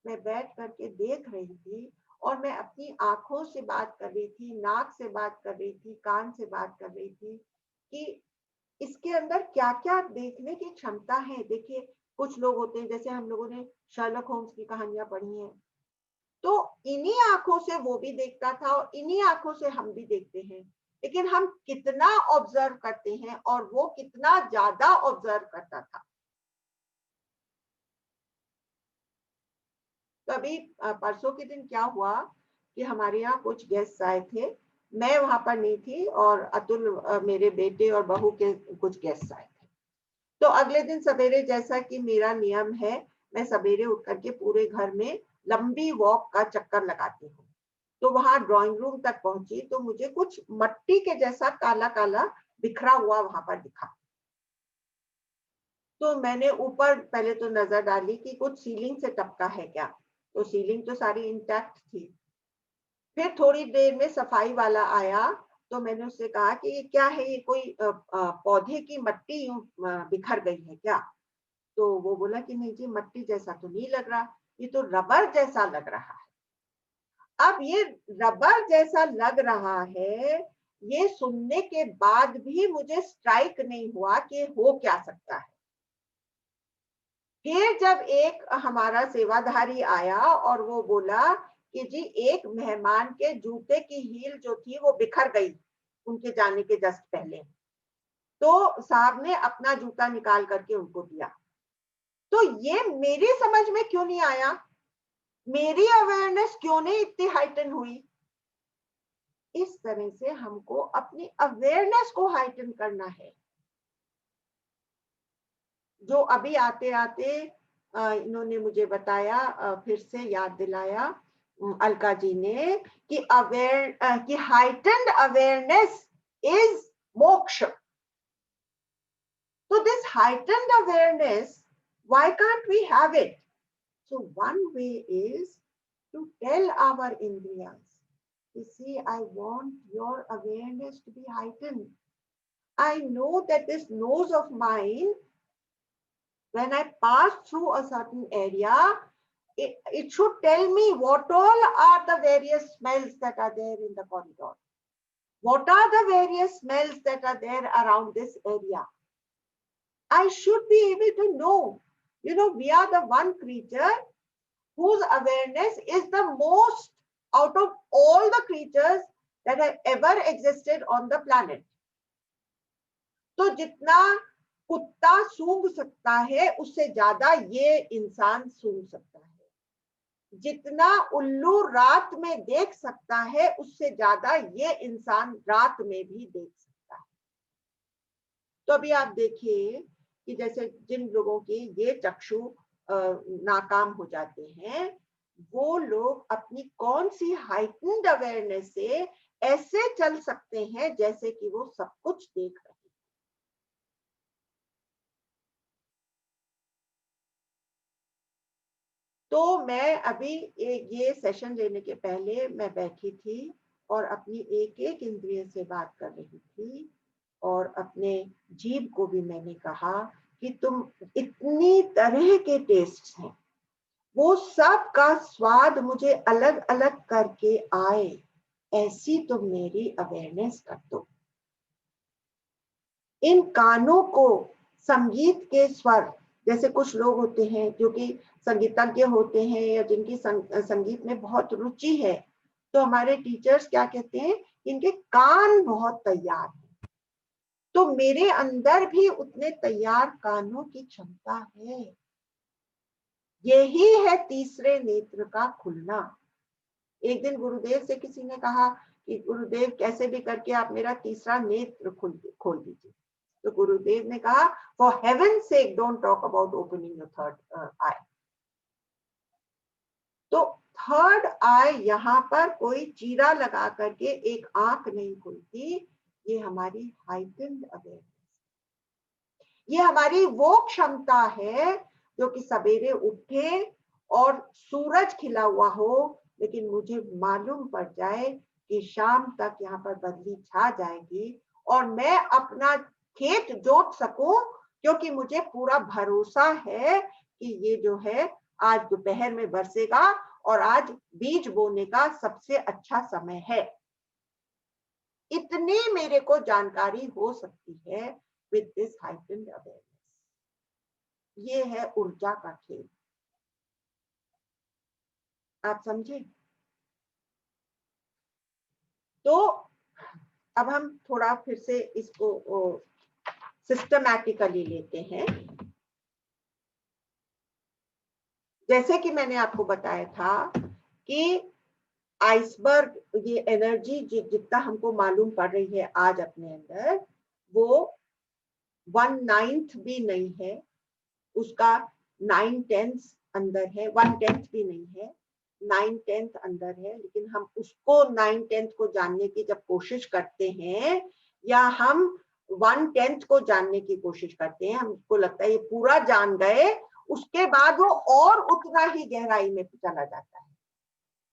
मैं बैठ करके देख रही थी और मैं अपनी आंखों से बात कर रही थी, नाक से बात कर रही थी, कान से बात कर रही थी कि इसके अंदर क्या क्या देखने की क्षमता है। देखिए कुछ लोग होते हैं, जैसे हम लोगों ने शर्लक होम्स की कहानियां पढ़ी हैं, तो इन्हीं आंखों से वो भी देखता था और इन्हीं आंखों से हम भी देखते हैं। लेकिन हम कितना ऑब्जर्व करते हैं और वो कितना ज्यादा ऑब्जर्व करता था। तो अभी परसों के दिन क्या हुआ कि हमारे यहाँ कुछ गेस्ट आए थे, मैं वहां पर नहीं थी और अतुल, मेरे बेटे और बहू के कुछ गेस्ट आए थे। तो अगले दिन सवेरे, जैसा कि मेरा नियम है, मैं सवेरे उठ करके पूरे घर में लंबी वॉक का चक्कर लगाती हूँ। तो वहां ड्राइंग रूम तक पहुंची तो मुझे कुछ मट्टी के जैसा काला काला बिखरा हुआ वहां पर दिखा। तो मैंने ऊपर पहले तो नजर डाली कि कुछ सीलिंग से टपका है क्या, तो सीलिंग तो सारी इंटैक्ट थी। फिर थोड़ी देर में सफाई वाला आया तो मैंने उससे कहा कि ये क्या है, ये कोई पौधे की मट्टी यूं बिखर गई है क्या? तो वो बोला कि नहीं जी, मट्टी जैसा तो नहीं लग रहा, ये तो रबर जैसा लग रहा है। अब ये रबर जैसा लग रहा है, ये सुनने के बाद भी मुझे स्ट्राइक नहीं हुआ कि हो क्या सकता है। फिर जब एक हमारा सेवाधारी आया और वो बोला कि जी एक मेहमान के जूते की हील जो थी वो बिखर गई उनके जाने के जस्ट पहले, तो साहब ने अपना जूता निकाल करके उनको दिया। तो ये मेरी समझ में क्यों नहीं आया, मेरी अवेयरनेस क्यों नहीं इतनी हाइटन हुई? इस तरह से हमको अपनी अवेयरनेस को हाइटन करना है। जो अभी आते आते इन्होंने मुझे बताया, फिर से याद दिलाया अलका जी ने कि कि हाइटन्ड अवेयरनेस इज मोक्ष। So this heightened awareness, why can't we have it? So one way is to tell our indriyas, you see, I want your awareness to be heightened. I know that this nose of mine when I pass through a certain area, it should tell me what all are the various smells that are there in the corridor. What are the various smells that are there around this area? I should be able to know. You know, we are the one creature whose awareness is the most out of all the creatures that have ever existed on the planet. तो जितना कुत्ता सूंघ सकता है उससे ज्यादा ये इंसान सूंघ सकता है. जितना उल्लू रात में देख सकता है उससे ज्यादा ये इंसान रात में भी देख सकता है. तो अभी आप देखिए कि जैसे जिन लोगों के ये चक्षु नाकाम हो जाते हैं, वो लोग अपनी कौन सी हाइटन्ड अवेयरनेस से ऐसे चल सकते हैं जैसे कि वो सब कुछ देख रहे हैं. तो मैं अभी ये सेशन लेने के पहले मैं बैठी थी और अपनी एक एक इंद्रिय से बात कर रही थी और अपने जीभ को भी मैंने कहा कि तुम इतनी तरह के टेस्ट हैं, वो सब का स्वाद मुझे अलग अलग करके आए, ऐसी तुम मेरी अवेयरनेस कर दो. इन कानों को संगीत के स्वर, जैसे कुछ लोग होते हैं जो कि संगीतज्ञ होते हैं या जिनकी संगीत में बहुत रुचि है, तो हमारे टीचर्स क्या कहते हैं, इनके कान बहुत तैयार हैं. तो मेरे अंदर भी उतने तैयार कानों की क्षमता है. यही है तीसरे नेत्र का खुलना. एक दिन गुरुदेव से किसी ने कहा कि गुरुदेव कैसे भी करके आप मेरा तीसरा नेत्र खोल दीजिए. तो गुरुदेव ने कहा, for heaven sake don't talk about opening your third eye. तो थर्ड आई यहाँ पर कोई चीरा लगा करके एक आंख नहीं खुलती, ये हमारी हाइटेंड अवेयरनेस, ये हमारी वो क्षमता है जो कि सवेरे उठे और सूरज खिला हुआ हो, लेकिन मुझे मालूम पड़ जाए कि शाम तक यहाँ पर बदली छा जाएगी और मैं अपना खेत जोत सकूं, क्योंकि मुझे पूरा भरोसा है कि ये जो है आज दोपहर में बरसेगा और आज बीज बोने का सबसे अच्छा समय है. इतनी मेरे को जानकारी हो सकती है विद दिस हाइटेंड अवेयरनेस. ये है ऊर्जा का खेल. आप समझे? तो अब हम थोड़ा फिर से इसको सिस्टमैटिकली लेते हैं. जैसे कि मैंने आपको बताया था कि आइसबर्ग, ये एनर्जी जितना हमको मालूम पड़ रही है आज अपने अंदर, वो 1/9 भी नहीं है, उसका 9/10 अंदर है. 1/10 भी नहीं है, 9/10 अंदर है. लेकिन हम उसको 9/10 को जानने की जब कोशिश करते हैं या हम 1/10 को जानने की कोशिश करते हैं, हमको लगता है ये पूरा जान गए, उसके बाद वो और उतना ही गहराई में चला जाता है.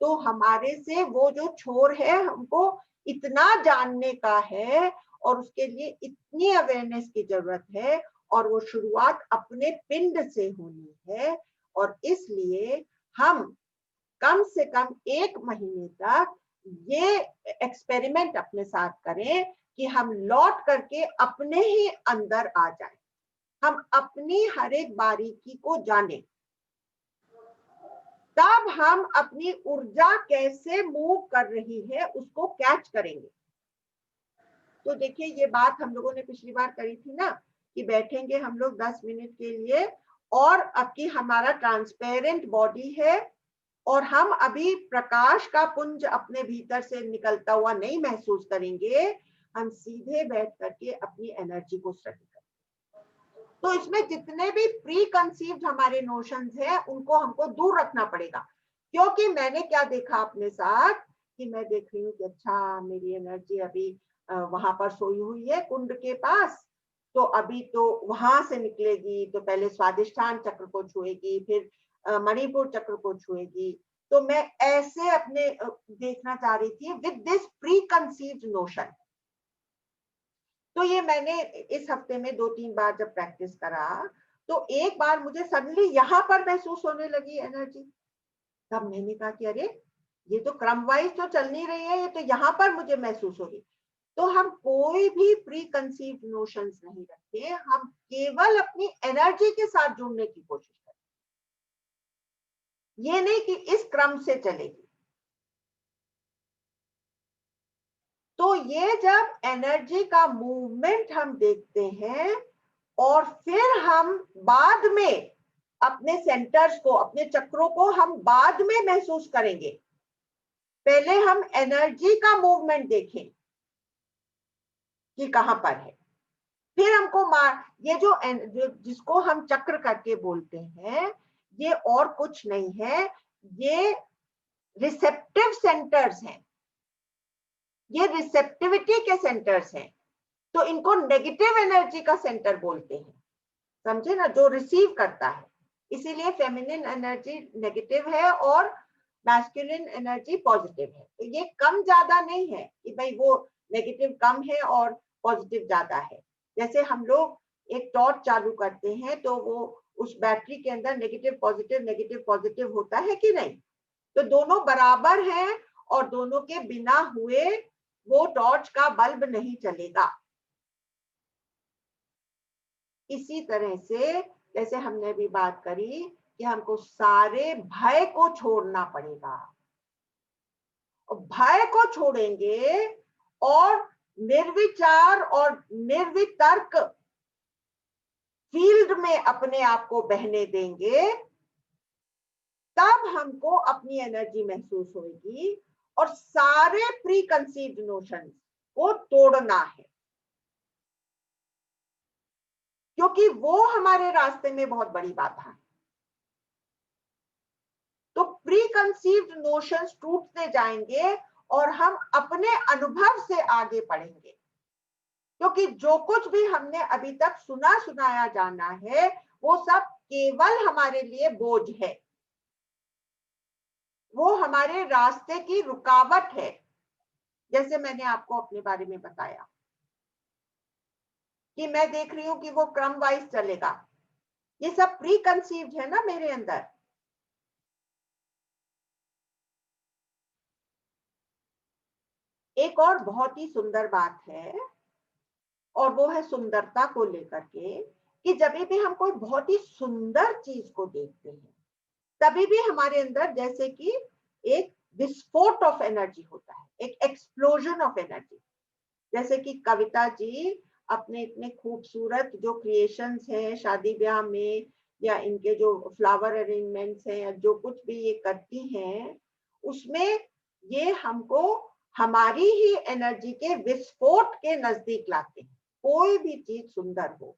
तो हमारे से वो जो छोर है, हमको इतना जानने का है और उसके लिए इतनी अवेयरनेस की जरूरत है, और वो शुरुआत अपने पिंड से होनी है. और इसलिए हम कम से कम 1 महीने तक ये एक्सपेरिमेंट अपने साथ करें कि हम लौट करके अपने ही अंदर आ जाएं, हम अपनी हर एक बारीकी को जानें. तब हम अपनी ऊर्जा कैसे मूव कर रही है उसको कैच करेंगे. तो देखिए, ये बात हम लोगों ने पिछली बार करी थी ना कि बैठेंगे हम लोग 10 मिनट के लिए, और अब की हमारा ट्रांसपेरेंट बॉडी है और हम अभी प्रकाश का पुंज अपने भीतर से निकलता हुआ नहीं महसूस करेंगे, हम सीधे बैठ करके अपनी एनर्जी को स्टडी करेंगे. तो इसमें जितने भी प्री कंसीव्ड हमारे नोशंस हैं उनको हमको दूर रखना पड़ेगा. क्योंकि मैंने क्या देखा अपने साथ कि मैं देख रही हूँ कि अच्छा मेरी एनर्जी अभी वहां पर सोई हुई है कुंड के पास, तो अभी तो वहां से निकलेगी, तो पहले स्वादिष्ठान चक्र को छुएगी, फिर मणिपुर चक्र को छुएगी. तो मैं ऐसे अपने देखना चाह रही थी with this pre conceived notion. तो ये मैंने इस हफ्ते में 2-3 बार जब प्रैक्टिस करा तो एक बार मुझे सडनली यहाँ पर महसूस होने लगी एनर्जी। तब मैंने कहा कि अरे ये तो क्रम वाइज तो चल नहीं रही है, ये तो यहाँ पर मुझे महसूस हो रही। तो हम कोई भी प्री कंसीव्ड नोशंस नहीं रखते, हम केवल अपनी एनर्जी के साथ जुड़ने की कोशिश करते, ये नहीं कि इस क्रम से चलेगी। तो ये जब एनर्जी का मूवमेंट हम देखते हैं और फिर हम बाद में अपने सेंटर्स को, अपने चक्रों को हम बाद में महसूस करेंगे। पहले हम एनर्जी का मूवमेंट देखें कि कहां पर है, फिर हमको ये जो जिसको हम चक्र करके बोलते हैं, ये और कुछ नहीं है, ये रिसेप्टिव सेंटर्स हैं, ये रिसेप्टिविटी के सेंटर्स हैं। तो इनको नेगेटिव एनर्जी का सेंटर बोलते हैं, समझे ना, जो रिसीव करता है। इसीलिए फेमिनिन एनर्जी नेगेटिव है और मैस्कुलिन एनर्जी पॉजिटिव है। तो ये कम ज्यादा नहीं है कि भाई वो नेगेटिव कम है और पॉजिटिव ज्यादा है। जैसे हम लोग एक टॉर्च चालू करते हैं तो वो उस बैटरी के अंदर नेगेटिव पॉजिटिव होता है कि नहीं? तो दोनों बराबर हैं और दोनों के बिना हुए वो टॉर्च का बल्ब नहीं चलेगा। इसी तरह से जैसे हमने भी बात करी कि हमको सारे भय को छोड़ना पड़ेगा, और भय को छोड़ेंगे और निर्विचार और निर्वितर्क फील्ड में अपने आप को बहने देंगे, तब हमको अपनी एनर्जी महसूस होगी और सारे प्री कंसीव्ड नोशन को तोड़ना है, क्योंकि वो हमारे रास्ते में बहुत बड़ी बाधा है। तो प्री कंसीव्ड नोशंस टूटते जाएंगे और हम अपने अनुभव से आगे बढ़ेंगे, क्योंकि जो कुछ भी हमने अभी तक सुनाया जाना है वो सब केवल हमारे लिए बोझ है, वो हमारे रास्ते की रुकावट है। जैसे मैंने आपको अपने बारे में बताया कि मैं देख रही हूं कि वो क्रम वाइज चलेगा, ये सब प्री कंसीव्ड है ना मेरे अंदर। एक और बहुत ही सुंदर बात है, और वो है सुंदरता को लेकर के, कि जब भी हम कोई बहुत ही सुंदर चीज को देखते हैं तभी भी हमारे अंदर जैसे कि एक विस्फोट ऑफ एनर्जी होता है, एक एक्सप्लोजन ऑफ एनर्जी। जैसे कि कविता जी अपने इतने खूबसूरत जो क्रिएशंस हैं शादी ब्याह में, या इनके जो फ्लावर अरेंजमेंट्स हैं, या जो कुछ भी ये करती हैं, उसमें ये हमको हमारी ही एनर्जी के विस्फोट के नजदीक लाते हैं। कोई भी चीज सुंदर हो,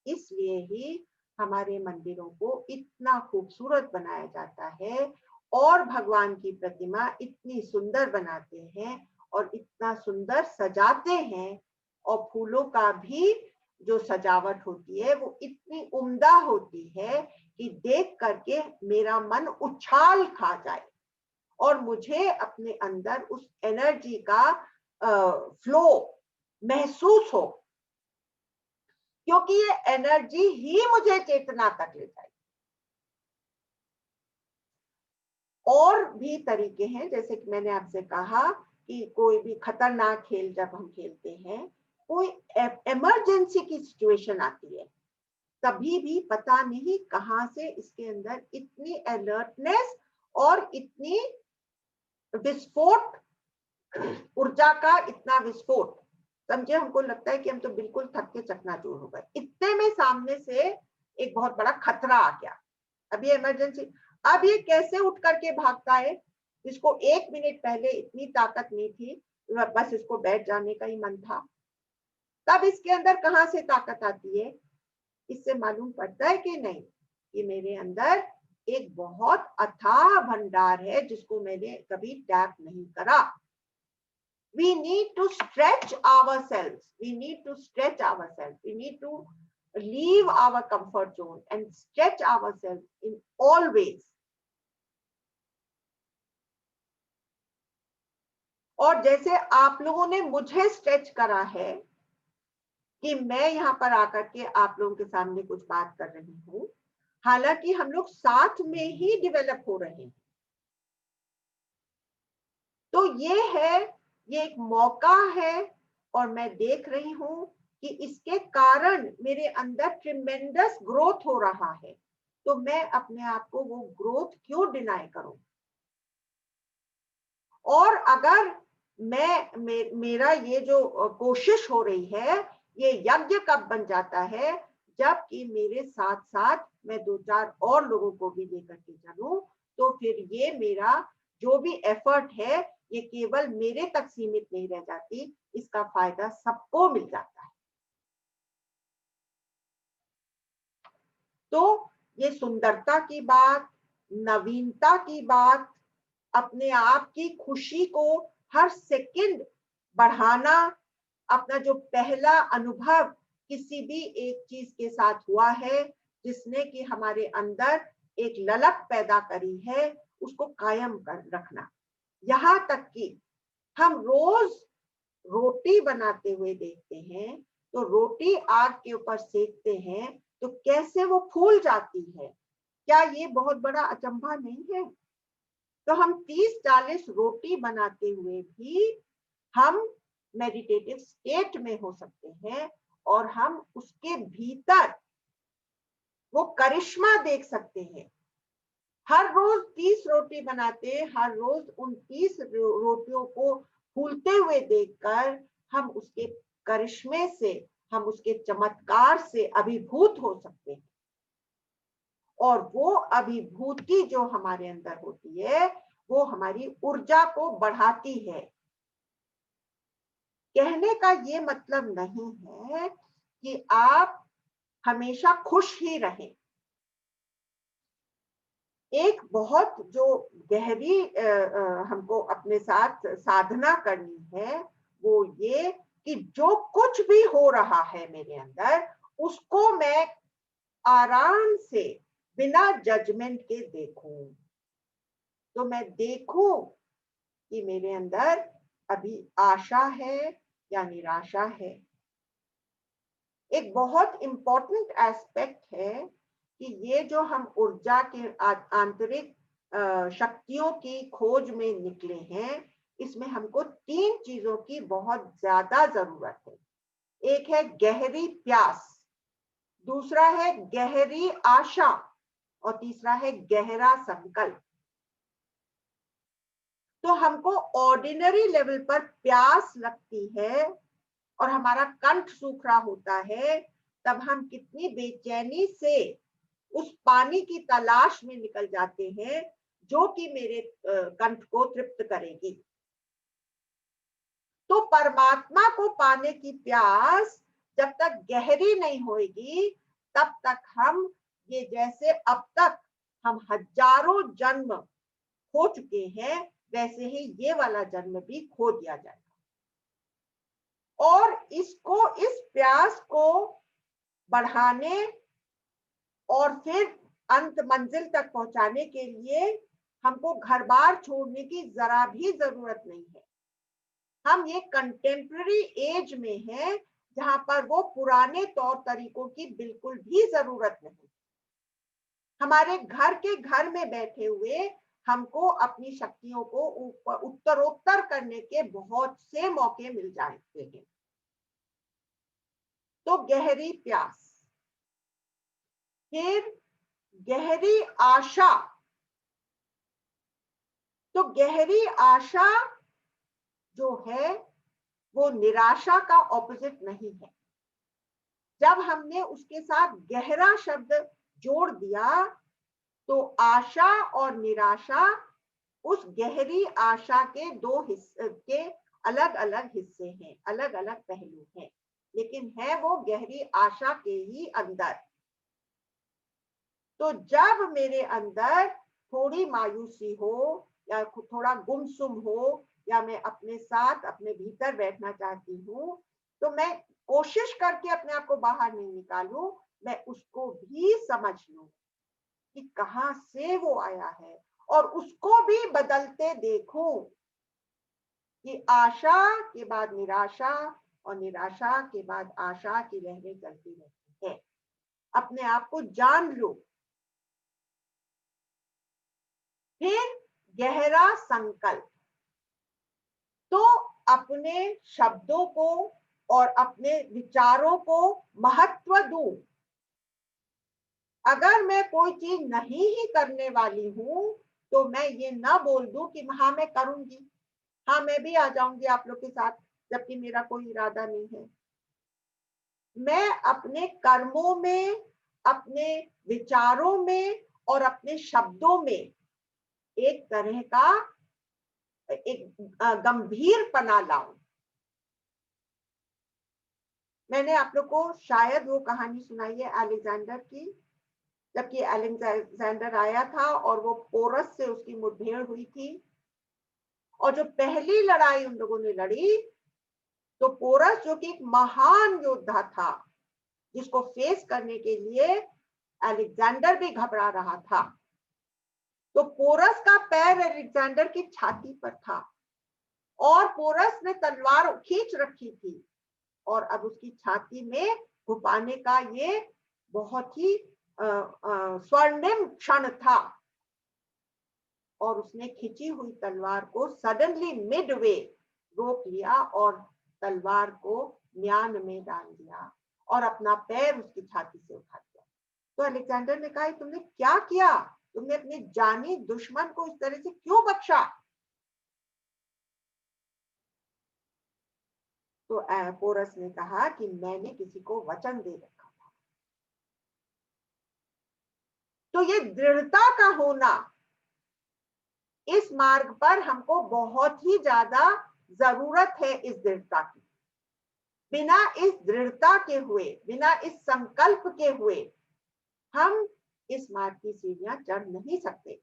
इसलिए ही हमारे मंदिरों को इतना खूबसूरत बनाया जाता है और भगवान की प्रतिमा इतनी सुंदर बनाते हैं और इतना सुंदर सजाते हैं, और फूलों का भी जो सजावट होती है वो इतनी उम्दा होती है कि देख करके मेरा मन उछाल खा जाए और मुझे अपने अंदर उस एनर्जी का फ्लो महसूस हो, क्योंकि ये एनर्जी ही मुझे चेतना तक ले जाएगी। और भी तरीके हैं, जैसे कि मैंने आपसे कहा कि कोई भी खतरनाक खेल जब हम खेलते हैं, कोई इमरजेंसी की सिचुएशन आती है, तभी भी पता नहीं कहां से इसके अंदर इतनी अलर्टनेस और इतनी विस्फोट, ऊर्जा का इतना विस्फोट, समझे, हमको लगता है कि हम तो बिल्कुल थक के चकनाचूर हो गए, इतने में सामने से एक बहुत बड़ा खतरा आ गया। अभी इमरजेंसी, अब ये कैसे उठ करके भागता है, जिसको 1 मिनट पहले इतनी ताकत नहीं थी, बस इसको बैठ जाने का ही मन था, तब इसके अंदर कहां से ताकत आती है? इससे मालूम पड़ता है कि नहीं, ये मेरे अंदर एक बहुत अथाह भंडार है जिसको मैंने कभी टैप नहीं करा। We need to stretch ourselves. We need to stretch ourselves. We need to leave our comfort zone and stretch ourselves in all ways. और जैसे आप लोगों ने मुझे स्ट्रेच करा है, कि मैं यहाँ पर आकर के आप लोगों के सामने कुछ बात कर रही हूँ, हालांकि हम लोग साथ में ही डेवलप हो रहे हैं। तो ये एक मौका है और मैं देख रही हूँ कि इसके कारण मेरे अंदर ट्रिमेंडस ग्रोथ हो रहा है। तो मैं अपने आप को वो ग्रोथ क्यों डिनाई करूं? और अगर मेरा ये जो कोशिश हो रही है, ये यज्ञ कब बन जाता है? जबकि मेरे साथ साथ मैं 2-4 और लोगों को भी लेकर के चलूं, तो फिर ये मेरा जो भी एफर्ट है ये केवल मेरे तक सीमित नहीं रह जाती, इसका फायदा सबको मिल जाता है। तो ये सुंदरता की बात, नवीनता की बात, अपने आप की खुशी को हर सेकंड बढ़ाना, अपना जो पहला अनुभव किसी भी एक चीज के साथ हुआ है जिसने कि हमारे अंदर एक ललक पैदा करी है, उसको कायम कर रखना। यहाँ तक कि हम रोज रोटी बनाते हुए देखते हैं, तो रोटी आग के ऊपर सेकते हैं तो कैसे वो फूल जाती है। क्या ये बहुत बड़ा अचंभा नहीं है? तो हम 30-40 रोटी बनाते हुए भी हम मेडिटेटिव स्टेट में हो सकते हैं और हम उसके भीतर वो करिश्मा देख सकते हैं। हर रोज 30 रोटी बनाते, हर रोज उन 30 रोटियों को फूलते हुए देखकर हम उसके करिश्मे से, हम उसके चमत्कार से अभिभूत हो सकते हैं। और वो अभिभूति जो हमारे अंदर होती है वो हमारी ऊर्जा को बढ़ाती है। कहने का ये मतलब नहीं है कि आप हमेशा खुश ही रहें। एक बहुत जो गहरी हमको अपने साथ साधना करनी है वो ये कि जो कुछ भी हो रहा है मेरे अंदर, उसको मैं आराम से बिना जजमेंट के देखूं। तो मैं देखूं कि मेरे अंदर अभी आशा है या निराशा है। एक बहुत इंपॉर्टेंट एस्पेक्ट है कि ये जो हम ऊर्जा के आंतरिक शक्तियों की खोज में निकले हैं, इसमें हमको 3 चीजों की बहुत ज्यादा जरूरत है। एक है गहरी प्यास, दूसरा है गहरी आशा और तीसरा है गहरा संकल्प। तो हमको ऑर्डिनरी लेवल पर प्यास लगती है और हमारा कंठ सूख रहा होता है, तब हम कितनी बेचैनी से उस पानी की तलाश में निकल जाते हैं जो कि मेरे कंठ को तृप्त करेगी। तो परमात्मा को पाने की प्यास जब तक गहरी नहीं होगी, तब तक हम ये जैसे अब तक हम हजारों जन्म खो चुके हैं, वैसे ही ये वाला जन्म भी खो दिया जाएगा। और इसको, इस प्यास को बढ़ाने और फिर अंत मंजिल तक पहुंचाने के लिए हमको घर बार छोड़ने की जरा भी जरूरत नहीं है। हम ये कंटेम्पररी एज में हैं जहां पर वो पुराने तौर तरीकों की बिल्कुल भी जरूरत नहीं। हमारे घर के घर में बैठे हुए हमको अपनी शक्तियों को उत्तरोत्तर करने के बहुत से मौके मिल जाते हैं। तो गहरी प्यास, फिर गहरी आशा। तो गहरी आशा जो है वो निराशा का ऑपोजिट नहीं है। जब हमने उसके साथ गहरा शब्द जोड़ दिया तो आशा और निराशा उस गहरी आशा के दो हिस्से के अलग अलग हिस्से हैं, अलग अलग पहलू हैं, लेकिन है वो गहरी आशा के ही अंदर। तो जब मेरे अंदर थोड़ी मायूसी हो या थोड़ा गुमसुम हो या मैं अपने साथ अपने भीतर बैठना चाहती हूँ, तो मैं कोशिश करके अपने आप को बाहर नहीं निकालूं, मैं उसको भी समझ लूं कि कहां से वो आया है और उसको भी बदलते देखूं कि आशा के बाद निराशा, और निराशा के बाद आशा की लहरें चलती रहती है। अपने आप को जान लो। फिर गहरा संकल्प। तो अपने शब्दों को और अपने विचारों को महत्व दूं। अगर मैं कोई चीज नहीं ही करने वाली हूं तो मैं ये ना बोल दूं कि हाँ मैं करूंगी, हाँ मैं भी आ जाऊंगी आप लोग के साथ, जबकि मेरा कोई इरादा नहीं है। मैं अपने कर्मों में, अपने विचारों में और अपने शब्दों में एक तरह का एक गंभीरपना लाऊं। मैंने आप लोग को शायद वो कहानी सुनाई है अलेक्जेंडर की, जबकि अलेक्जेंडर आया था और वो पोरस से उसकी मुठभेड़ हुई थी, और जो पहली लड़ाई उन लोगों ने लड़ी तो पोरस जो कि एक महान योद्धा था, जिसको फेस करने के लिए अलेक्जेंडर भी घबरा रहा था, तो पोरस का पैर अलेक्जेंडर की छाती पर था और पोरस ने तलवार खींच रखी थी और अब उसकी छाती में घुपाने का ये बहुत ही स्वर्णिम क्षण था। और उसने खिंची हुई तलवार को सडनली मिडवे रोक लिया और तलवार को म्यान में डाल दिया और अपना पैर उसकी छाती से उठा दिया। तो अलेक्जेंडर ने कहा तुमने क्या किया, तुमने अपने जानी दुश्मन को इस तरह से क्यों बख्शा? तो पोरस ने कहा कि मैंने किसी को वचन दे रखा था। तो ये दृढ़ता का होना इस मार्ग पर हमको बहुत ही ज्यादा जरूरत है। इस दृढ़ता की, बिना इस दृढ़ता के हुए, बिना इस संकल्प के हुए हम इस मार्ग की सीढ़ियां चढ़ नहीं सकते।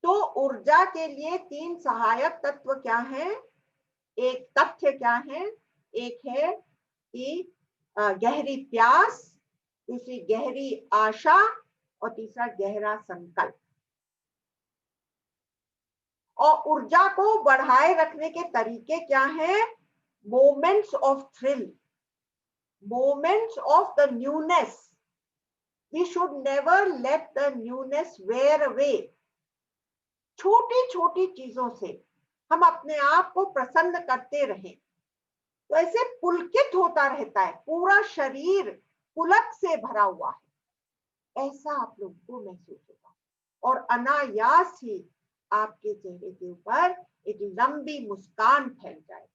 तो ऊर्जा के लिए 3 सहायक तत्व क्या है? एक तथ्य क्या है? एक है कि गहरी प्यास, दूसरी गहरी आशा और तीसरा गहरा संकल्प। और ऊर्जा को बढ़ाए रखने के तरीके क्या हैं? Moments of thrill, moments of the newness. We should never let the newness wear away. छोटी छोटी चीजों से हम अपने आप को प्रसन्न करते रहें तो ऐसे पुलकित होता रहता है, पूरा शरीर पुलक से भरा हुआ है, ऐसा आप लोगों को महसूस होगा और अनायास ही आपके चेहरे के ऊपर एक लंबी मुस्कान फैल जाए।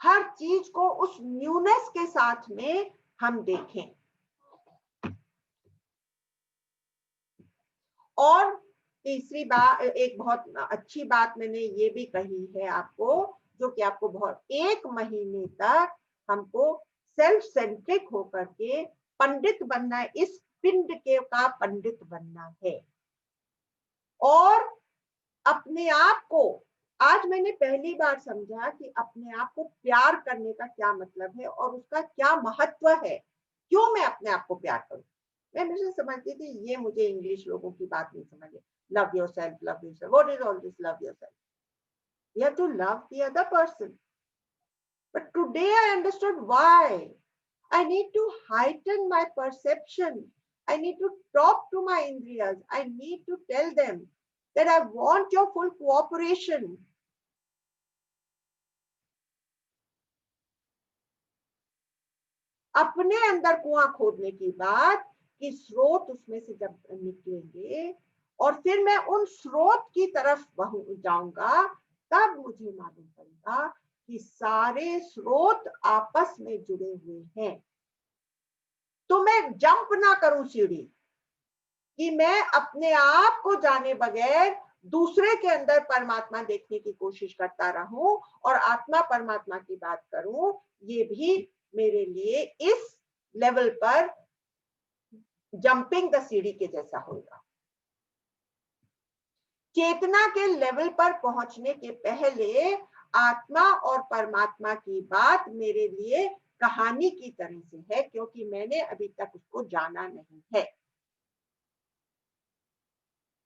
हर चीज को उस न्यूनेस के साथ में हम देखें। और तीसरी बात, एक बहुत अच्छी बात मैंने ये भी कही है आपको, जो कि आपको बहुत 1 महीने तक हमको सेल्फ सेंट्रिक होकर के पंडित बनना है, इस पिंड के का पंडित बनना है। और अपने आप को, आज मैंने पहली बार समझा कि अपने आप को प्यार करने का क्या मतलब है और उसका क्या महत्व है। क्यों मैं अपने आप को प्यार करूं? मैं हमेशा समझती थी ये मुझे इंग्लिश लोगों की बात नहीं समझ है। Love yourself, love yourself, what is all this love yourself? We have to love the other person. But today I understood why I need to heighten my perception. I need to talk to my indriyas. I need to tell them that I want your full cooperation. अपने अंदर कुआं खोदने की बात कि स्रोत उसमें से जब निकलेंगे और फिर मैं उन स्रोत की तरफ जाऊंगा, तब मुझे मालूम पड़ेगा कि सारे स्रोत आपस में जुड़े हुए हैं। तो मैं जंप ना करूं सीढ़ी, कि मैं अपने आप को जाने बगैर दूसरे के अंदर परमात्मा देखने की कोशिश करता रहूं और आत्मा परमात्मा की बात करूं, ये भी मेरे लिए इस लेवल पर जंपिंग द सीढ़ी के जैसा होगा। चेतना के लेवल पर पहुंचने के पहले आत्मा और परमात्मा की बात मेरे लिए कहानी की तरह से है, क्योंकि मैंने अभी तक उसको जाना नहीं है।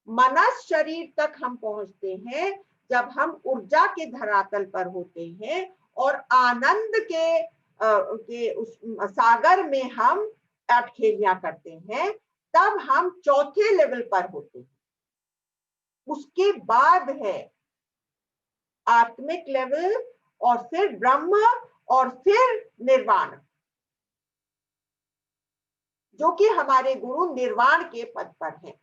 मनस शरीर तक हम पहुंचते हैं जब हम ऊर्जा के धरातल पर होते हैं और आनंद के उस सागर में हम अटखेलियां करते हैं, तब हम चौथे लेवल पर होते हैं। उसके बाद है आत्मिक लेवल, और फिर ब्रह्म, और फिर निर्वाण, जो कि हमारे गुरु निर्वाण के पद पर हैं।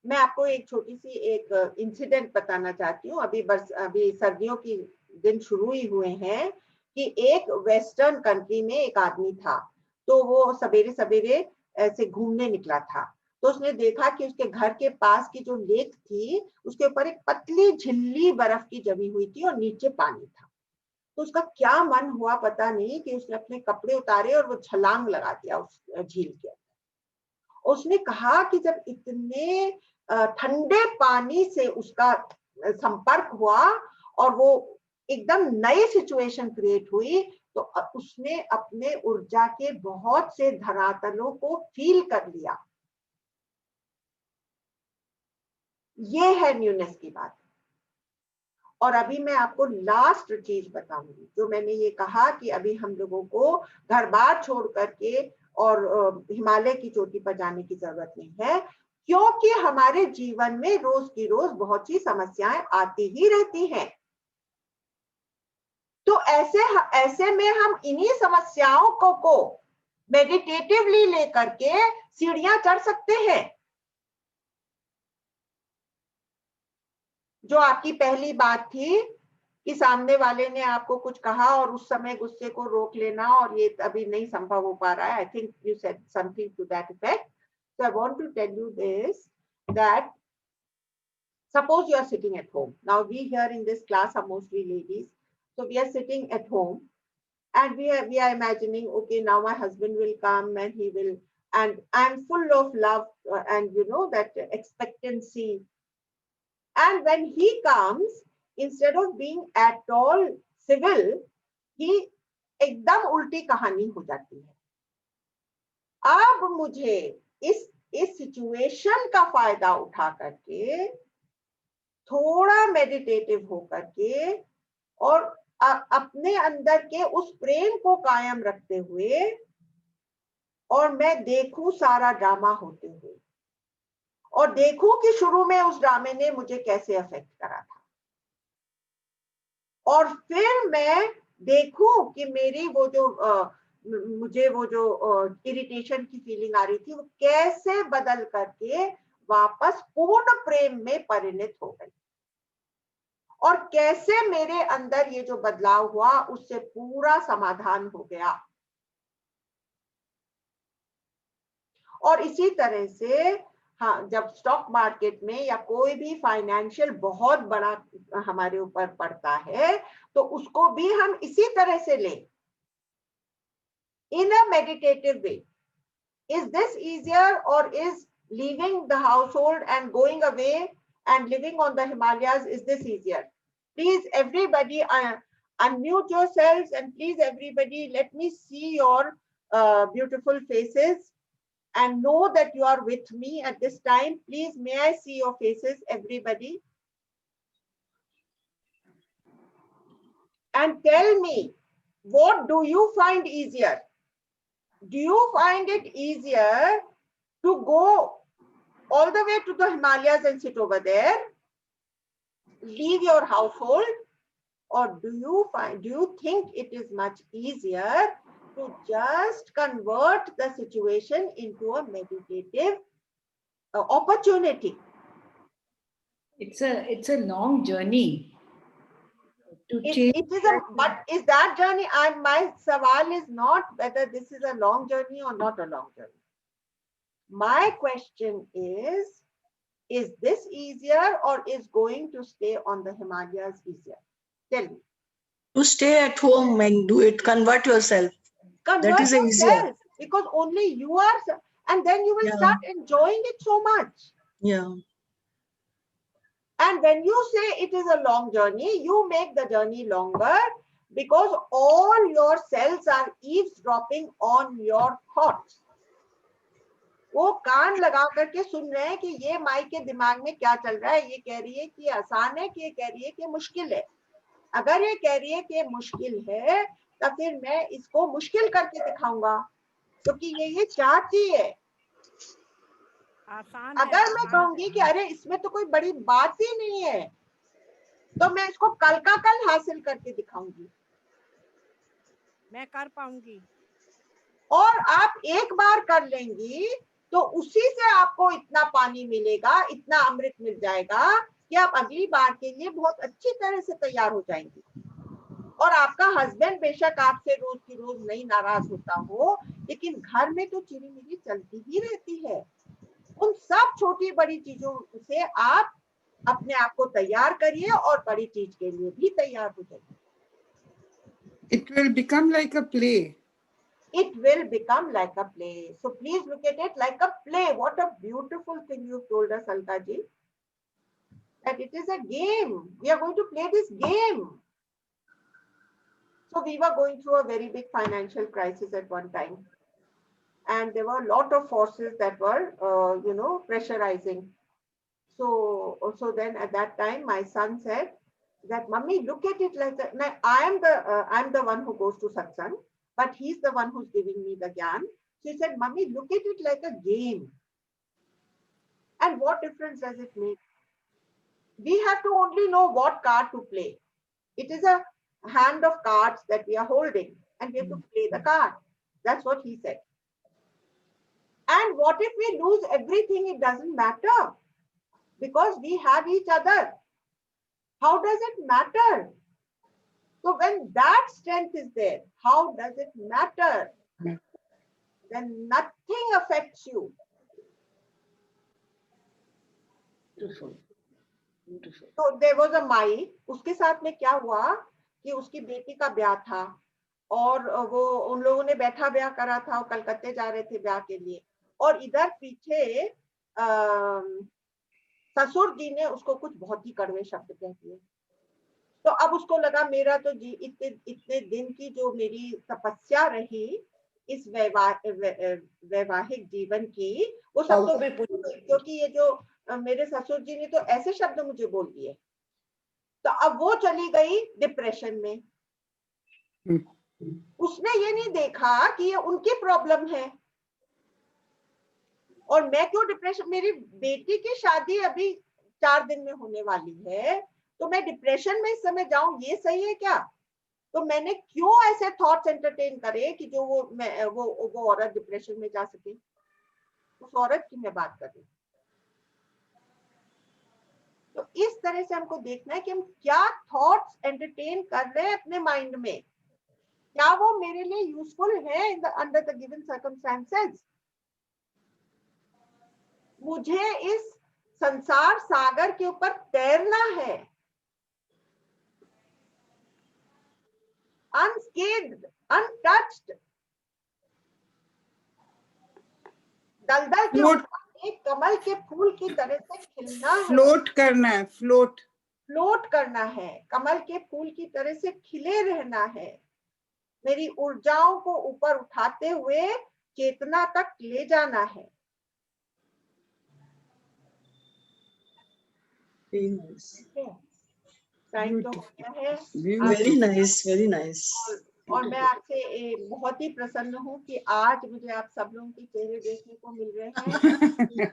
मैं आपको एक छोटी सी एक इंसिडेंट बताना चाहती हूँ। अभी सर्दियों की दिन शुरू ही हुए हैं कि एक वेस्टर्न कंट्री में एक आदमी था, तो वो सवेरे सवेरे ऐसे घूमने निकला था। तो उसने देखा कि उसके घर के पास की जो लेक थी, उसके ऊपर एक पतली झिल्ली बर्फ की जमी हुई थी और नीचे पानी था। तो उसका क्या मन हुआ पता नहीं कि उसने अपने कपड़े उतारे और वो छलांग लगा दिया उस झील के। उसने कहा कि जब इतने ठंडे पानी से उसका संपर्क हुआ और वो एकदम नई सिचुएशन क्रिएट हुई, तो उसने अपने ऊर्जा के बहुत से धरातलों को फील कर लिया। ये है न्यूनेस की बात। और अभी मैं आपको लास्ट चीज बताऊंगी, जो मैंने ये कहा कि अभी हम लोगों को घर बार छोड़ करके और हिमालय की चोटी पर जाने की जरूरत नहीं है, क्योंकि हमारे जीवन में रोज की रोज बहुत सी समस्याएं आती ही रहती हैं। तो ऐसे में हम इन्हीं समस्याओं को मेडिटेटिवली लेकर के सीढ़ियां चढ़ सकते हैं। जो आपकी पहली बात थी कि सामने वाले ने आपको कुछ कहा और उस समय गुस्से को रोक लेना, और ये अभी नहीं संभव हो पा रहा है। I think you said something to that effect. So I want to tell you this, that suppose you are sitting at home. Now we here in this class are mostly ladies. So we are sitting at home and we are imagining, okay, now my husband will come and he will, and I'm full of love and you know that expectancy. And when he comes, instead of being at all civil, he एकदम उल्टी कहानी हो जाती है। अब मुझे इस situation का फायदा उठा करके थोड़ा मेडिटेटिव हो करके और अपने अंदर के उस प्रेम को कायम रखते हुए, और मैं देखूं सारा ड्रामा होते हुए, और देखूं कि शुरू में उस ड्रामे ने मुझे कैसे अफेक्ट करा था, और फिर मैं देखूं कि मेरी वो जो मुझे वो जो इरिटेशन की फीलिंग आ रही थी, वो कैसे बदल करके वापस पूर्ण प्रेम में परिणत हो गई, और कैसे मेरे अंदर ये जो बदलाव हुआ उससे पूरा समाधान हो गया। और इसी तरह से हाँ, जब स्टॉक मार्केट में या कोई भी फाइनेंशियल बहुत बड़ा हमारे ऊपर पड़ता है, तो उसको भी हम इसी तरह से लें, in a meditative way. Is this easier, or is leaving the household and going away and living on the Himalayas, is this easier? Please everybody unmute yourselves, and please everybody let me see your beautiful faces and know that you are with me at this time. Please, may I see your faces, everybody? And tell me, what do you find easier? Do you find it easier to go all the way to the Himalayas and sit over there, leave your household, or do you think it is much easier to just convert the situation into a meditative opportunity? It's a long journey to change. But is that journey? My sawal is not whether this is a long journey or not a long journey. My question is this easier, or is going to stay on the Himalayas easier? Tell me. To stay at home and do it, convert yourself. Convert that is yourself, easier. because only you are, and then you will start enjoying it so much. Yeah. And when you say it is a long journey, you make the journey longer. because all your cells are eavesdropping on your thoughts. वो कान लगा करके सुन रहे हैं कि ये माई के दिमाग में क्या चल रहा है, ये कह रही है कि आसान है, कि ये कह रही है कि मुश्किल है। अगर ये कह रही है कि मुश्किल है तो फिर मैं इसको मुश्किल करके दिखाऊंगा, क्योंकि ये चाहती है। आसान अगर मैं कहूंगी कि अरे इसमें तो कोई बड़ी बात ही नहीं है, तो मैं इसको कल का कल हासिल करके दिखाऊंगी, मैं कर पाऊंगी। और आप एक बार कर लेंगी तो उसी से आपको इतना पानी मिलेगा, इतना अमृत मिल जाएगा कि आप अगली बार के लिए बहुत अच्छी तरह से तैयार हो जाएंगी। और आपका हस्बैंड बेशक आपसे रोज की रोज नहीं नाराज होता हो, लेकिन घर में तो चिड़ीमिड़ी चलती ही रहती है। उन सब छोटी बड़ी चीजों से आप अपने आप को तैयार करिए और बड़ी चीज के लिए भी तैयार हो जाइए। It will become like a play. It will become like a play. So please look at it like a play. What a beautiful thing you told us, Alka ji. That it is a game. We are going to play this game. So we were going through a very big financial crisis at one time. And there were a lot of forces that were, pressurizing. So then at that time, my son said that, "Mummy, look at it like that." Now, I'm the one who goes to satsang, but he's the one who's giving me the gyan. So he said, "Mummy, look at it like a game. And what difference does it make? We have to only know what card to play. It is a hand of cards that we are holding, and we have to play the card." That's what he said. And what if we lose everything? It doesn't matter, because we have each other. How does it matter? So when that strength is there, how does it matter? Then nothing affects you. Beautiful. Beautiful. So there was a Mai, उसके साथ में क्या हुआ कि उसकी बेटी का ब्याह था, और वो उन लोगों ने बैठा ब्याह करा था, वो कलकत्ते जा रहे थे ब्याह के लिए, और इधर पीछे ससुर जी ने उसको कुछ बहुत ही कड़वे शब्द कह दिए। तो अब उसको लगा मेरा तो इतने दिन की जो मेरी तपस्या रही इस वैवाहिक जीवन की, वो सब तो क्योंकि ये जो मेरे ससुर जी ने तो ऐसे शब्द मुझे बोल दिए। तो अब वो चली गई डिप्रेशन में। उसने ये नहीं देखा कि ये उनकी प्रॉब्लम है, और मैं क्यों डिप्रेशन, मेरी बेटी की शादी अभी 4 दिन में होने वाली है, तो मैं डिप्रेशन में इस समय जाऊं, ये सही है क्या? तो मैंने क्यों ऐसे थॉट्स एंटरटेन करे कि जो वो औरत डिप्रेशन में जा सके? उस औरत की मैं बात कर रही हूँ। तो इस तरह से हमको देखना है कि हम क्या थॉट्स एंटरटेन कर रहे हैं अपने माइंड में, क्या वो मेरे लिए यूजफुल है अंडर द गिवन सर्कमस्टेंसेस। मुझे इस संसार सागर के ऊपर तैरना है, unscathed, untouched, दलदल के ऊपर एक कमल के फूल की तरह से खिलना है, फ्लोट करना है, फ्लोट करना है, कमल के फूल की तरह से खिले रहना है, मेरी ऊर्जाओं को ऊपर उठाते हुए चेतना तक ले जाना है। टाइम तो हो गया है। Very nice, very nice. और मैं आपसे बहुत ही प्रसन्न हूँ कि आज मुझे आप सब लोगों के चेहरे देखने को मिल रहे हैं।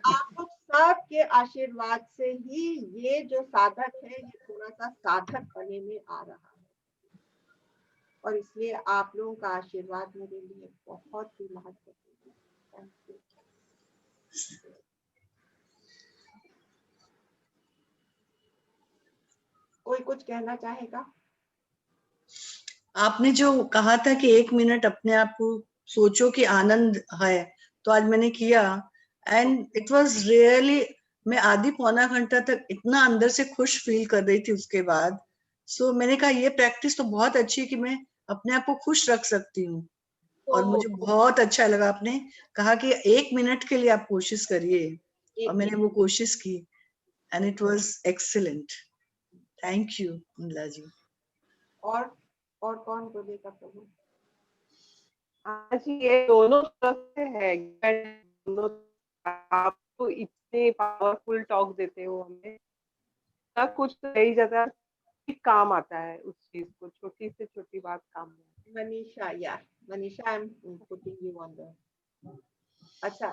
आप लोग सब के आशीर्वाद से ही ये जो साधक है ये थोड़ा सा साधक बनने में आ रहा है, और इसलिए आप लोगों का आशीर्वाद मेरे लिए बहुत ही महत्वपूर्ण है। कोई कुछ कहना चाहेगा? आपने जो कहा था कि 1 मिनट अपने आप को सोचो कि आनंद है, तो आज मैंने किया, एंड इट वाज रियली, मैं आधी पौना घंटा तक इतना अंदर से खुश फील कर रही थी उसके बाद। सो मैंने कहा ये प्रैक्टिस तो बहुत अच्छी है कि मैं अपने आप को खुश रख सकती हूँ, और मुझे बहुत अच्छा लगा आपने कहा कि 1 मिनट के लिए आप कोशिश करिए, और मैंने वो कोशिश की, and it was excellent. Thank you अमला जी। और और कौन बोलेगा प्रभु? आज ये दोनों तरफ से है, दोनों। आप तो इतने पावरफुल टॉक देते हो हमें, सब कुछ तो रह ही जाता है, काम आता है उस चीज को, छोटी से छोटी बात काम में। Manisha, yeah. Manisha, I'm putting you on the. Acha,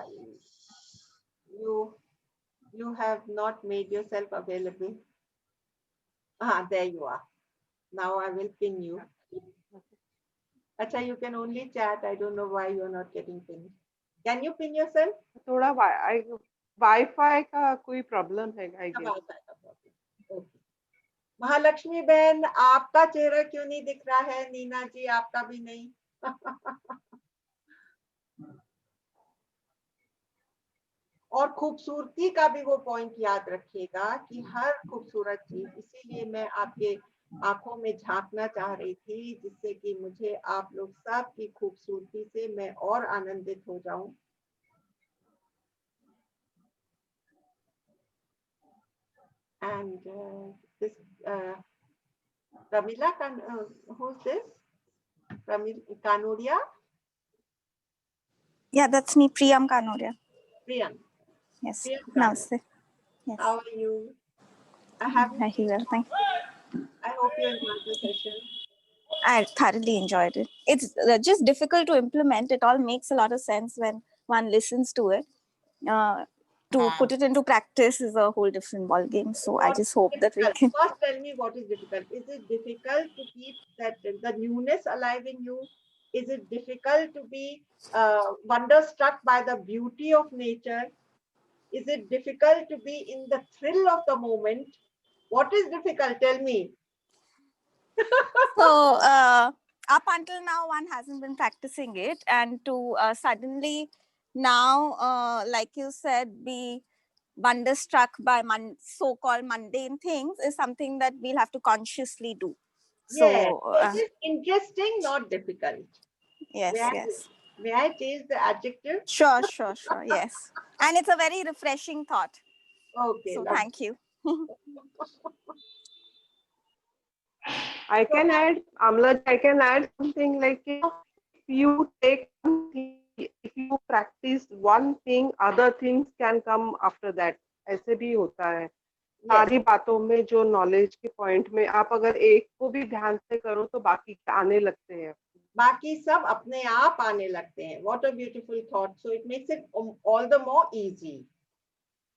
you have not made yourself available. There you are. Now I will pin you. Acha, you can only chat. I don't know why you're not getting pinned. Can you pin yourself? थोड़ा wifi का कोई problem है I guess. Okay. Mahalakshmi बहन, आपका चेहरा क्यों नहीं दिख रहा है? नीना जी, आपका भी नहीं। और खूबसूरती का भी वो पॉइंट याद रखिएगा कि हर खूबसूरत चीज, इसीलिए मैं आपके आंखों में झांकना चाह रही थी, जिससे कि मुझे आप लोग सब की खूबसूरती से मैं और आनंदित हो जाऊं। And this Pramila, who's this? Kanoria? Yeah, that's me, Priyam Kanoria. Priyam. Yes. Priyam Namaste. Yes. How are you? Hi, Hira. Thank you. I hope you enjoyed the session. I thoroughly enjoyed it. It's just difficult to implement. It all makes a lot of sense when one listens to it. To put it into practice is a whole different ball game. So I just hope that we can. First, tell me what is difficult. Is it difficult to keep that the newness alive in you? Is it difficult to be wonderstruck by the beauty of nature? Is it difficult to be in the thrill of the moment? What is difficult? Tell me. So up until now, one hasn't been practicing it, and to suddenly now, like you said, be wonderstruck by so-called mundane things is something that we'll have to consciously do. Yes, So it is interesting, not difficult. yes, yes. May I change the adjective? Sure. Yes, and it's a very refreshing thought. Okay. So thank you. I can add, Amla, I can add something like, if you practice one thing, other things can come after that. ऐसे भी होता है। सारी बातों में जो knowledge के point में आप अगर एक को भी ध्यान से करो तो बाकी आने लगते हैं। बाकी सब अपने आप आने लगते हैं। What a beautiful thought. So it makes it all the more easy.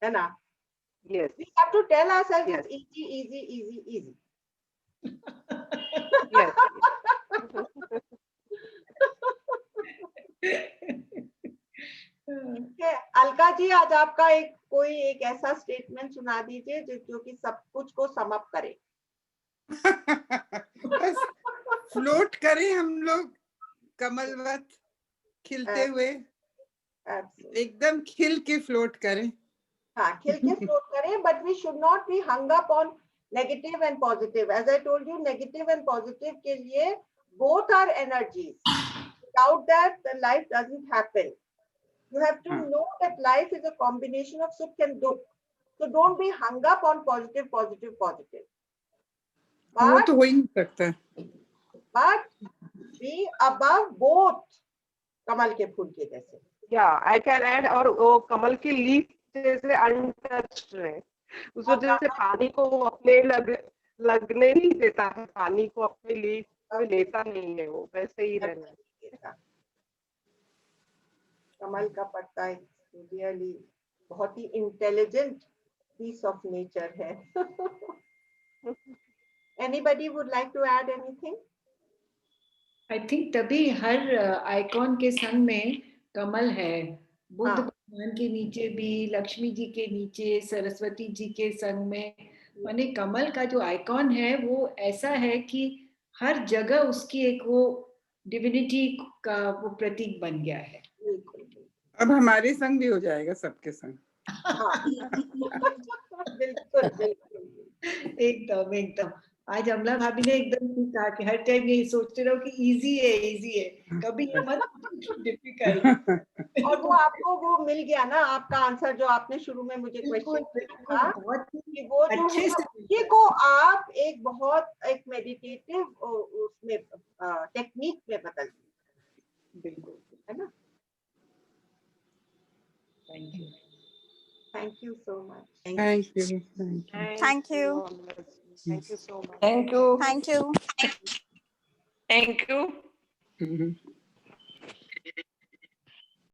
है ना? Yes. We have to tell ourselves Yes. it's easy. Yes. Alka ji, आज आपका कोई एक ऐसा स्टेटमेंट सुना दीजिए जो कि सब कुछ को सम अप करे। बस फ्लोट करें हम लोग कमलवत खिलते हुए, एकदम खिल के फ्लोट करें। हाँ, खिल के फ्लोट करें, but we should not be hung up on negative and positive. As I told you, negative and positive के लिए both are energies. Without that, the life doesn't happen. You have to know that life is a combination of sukh and dukh. So don't be hung up on positive. वो तो हो ही नहीं सकता। But be above both. कमल के फूल के जैसे। Yeah, I can add, और वो कमल की लीफ जैसे untouched है, उसको जैसे पानी को वो अपने लगने नहीं देता है, पानी को अपने लीफ में लेता नहीं है, वो वैसे ही रहना। कमल का पत्ता रियली बहुत ही इंटेलिजेंट पीस ऑफ नेचर है। Anybody would like to add anything? I think तभी हर आइकॉन के संग में कमल है। बुद्ध भगवान के नीचे भी, लक्ष्मी जी के नीचे, सरस्वती जी के संग में, माने कमल का जो आइकॉन है वो ऐसा है कि हर जगह उसकी एक वो डिविनिटी का वो प्रतीक बन गया है। अब हमारे संग भी हो जाएगा सबके संग। बिल्कुल। एकदम। आज अमला भाभी ने एकदम ठीक कहा कि हर टाइम ये सोचते रहो कि इजी है, कभी ये मत डिफिकल्ट। और वो आपको वो मिल गया ना, आपका आंसर जो आपने शुरू में मुझे क्वेश्चन किया था कि वो जो है को आप एक बहुत एक मेडिटेटिव उसमें टेक्निक में बदल दी, बिल्कुल, है ना? Thank you. Thank you so much. Thank you. Thank you. Thank you so much. Thank you. Thank you. Thank you. Mhm.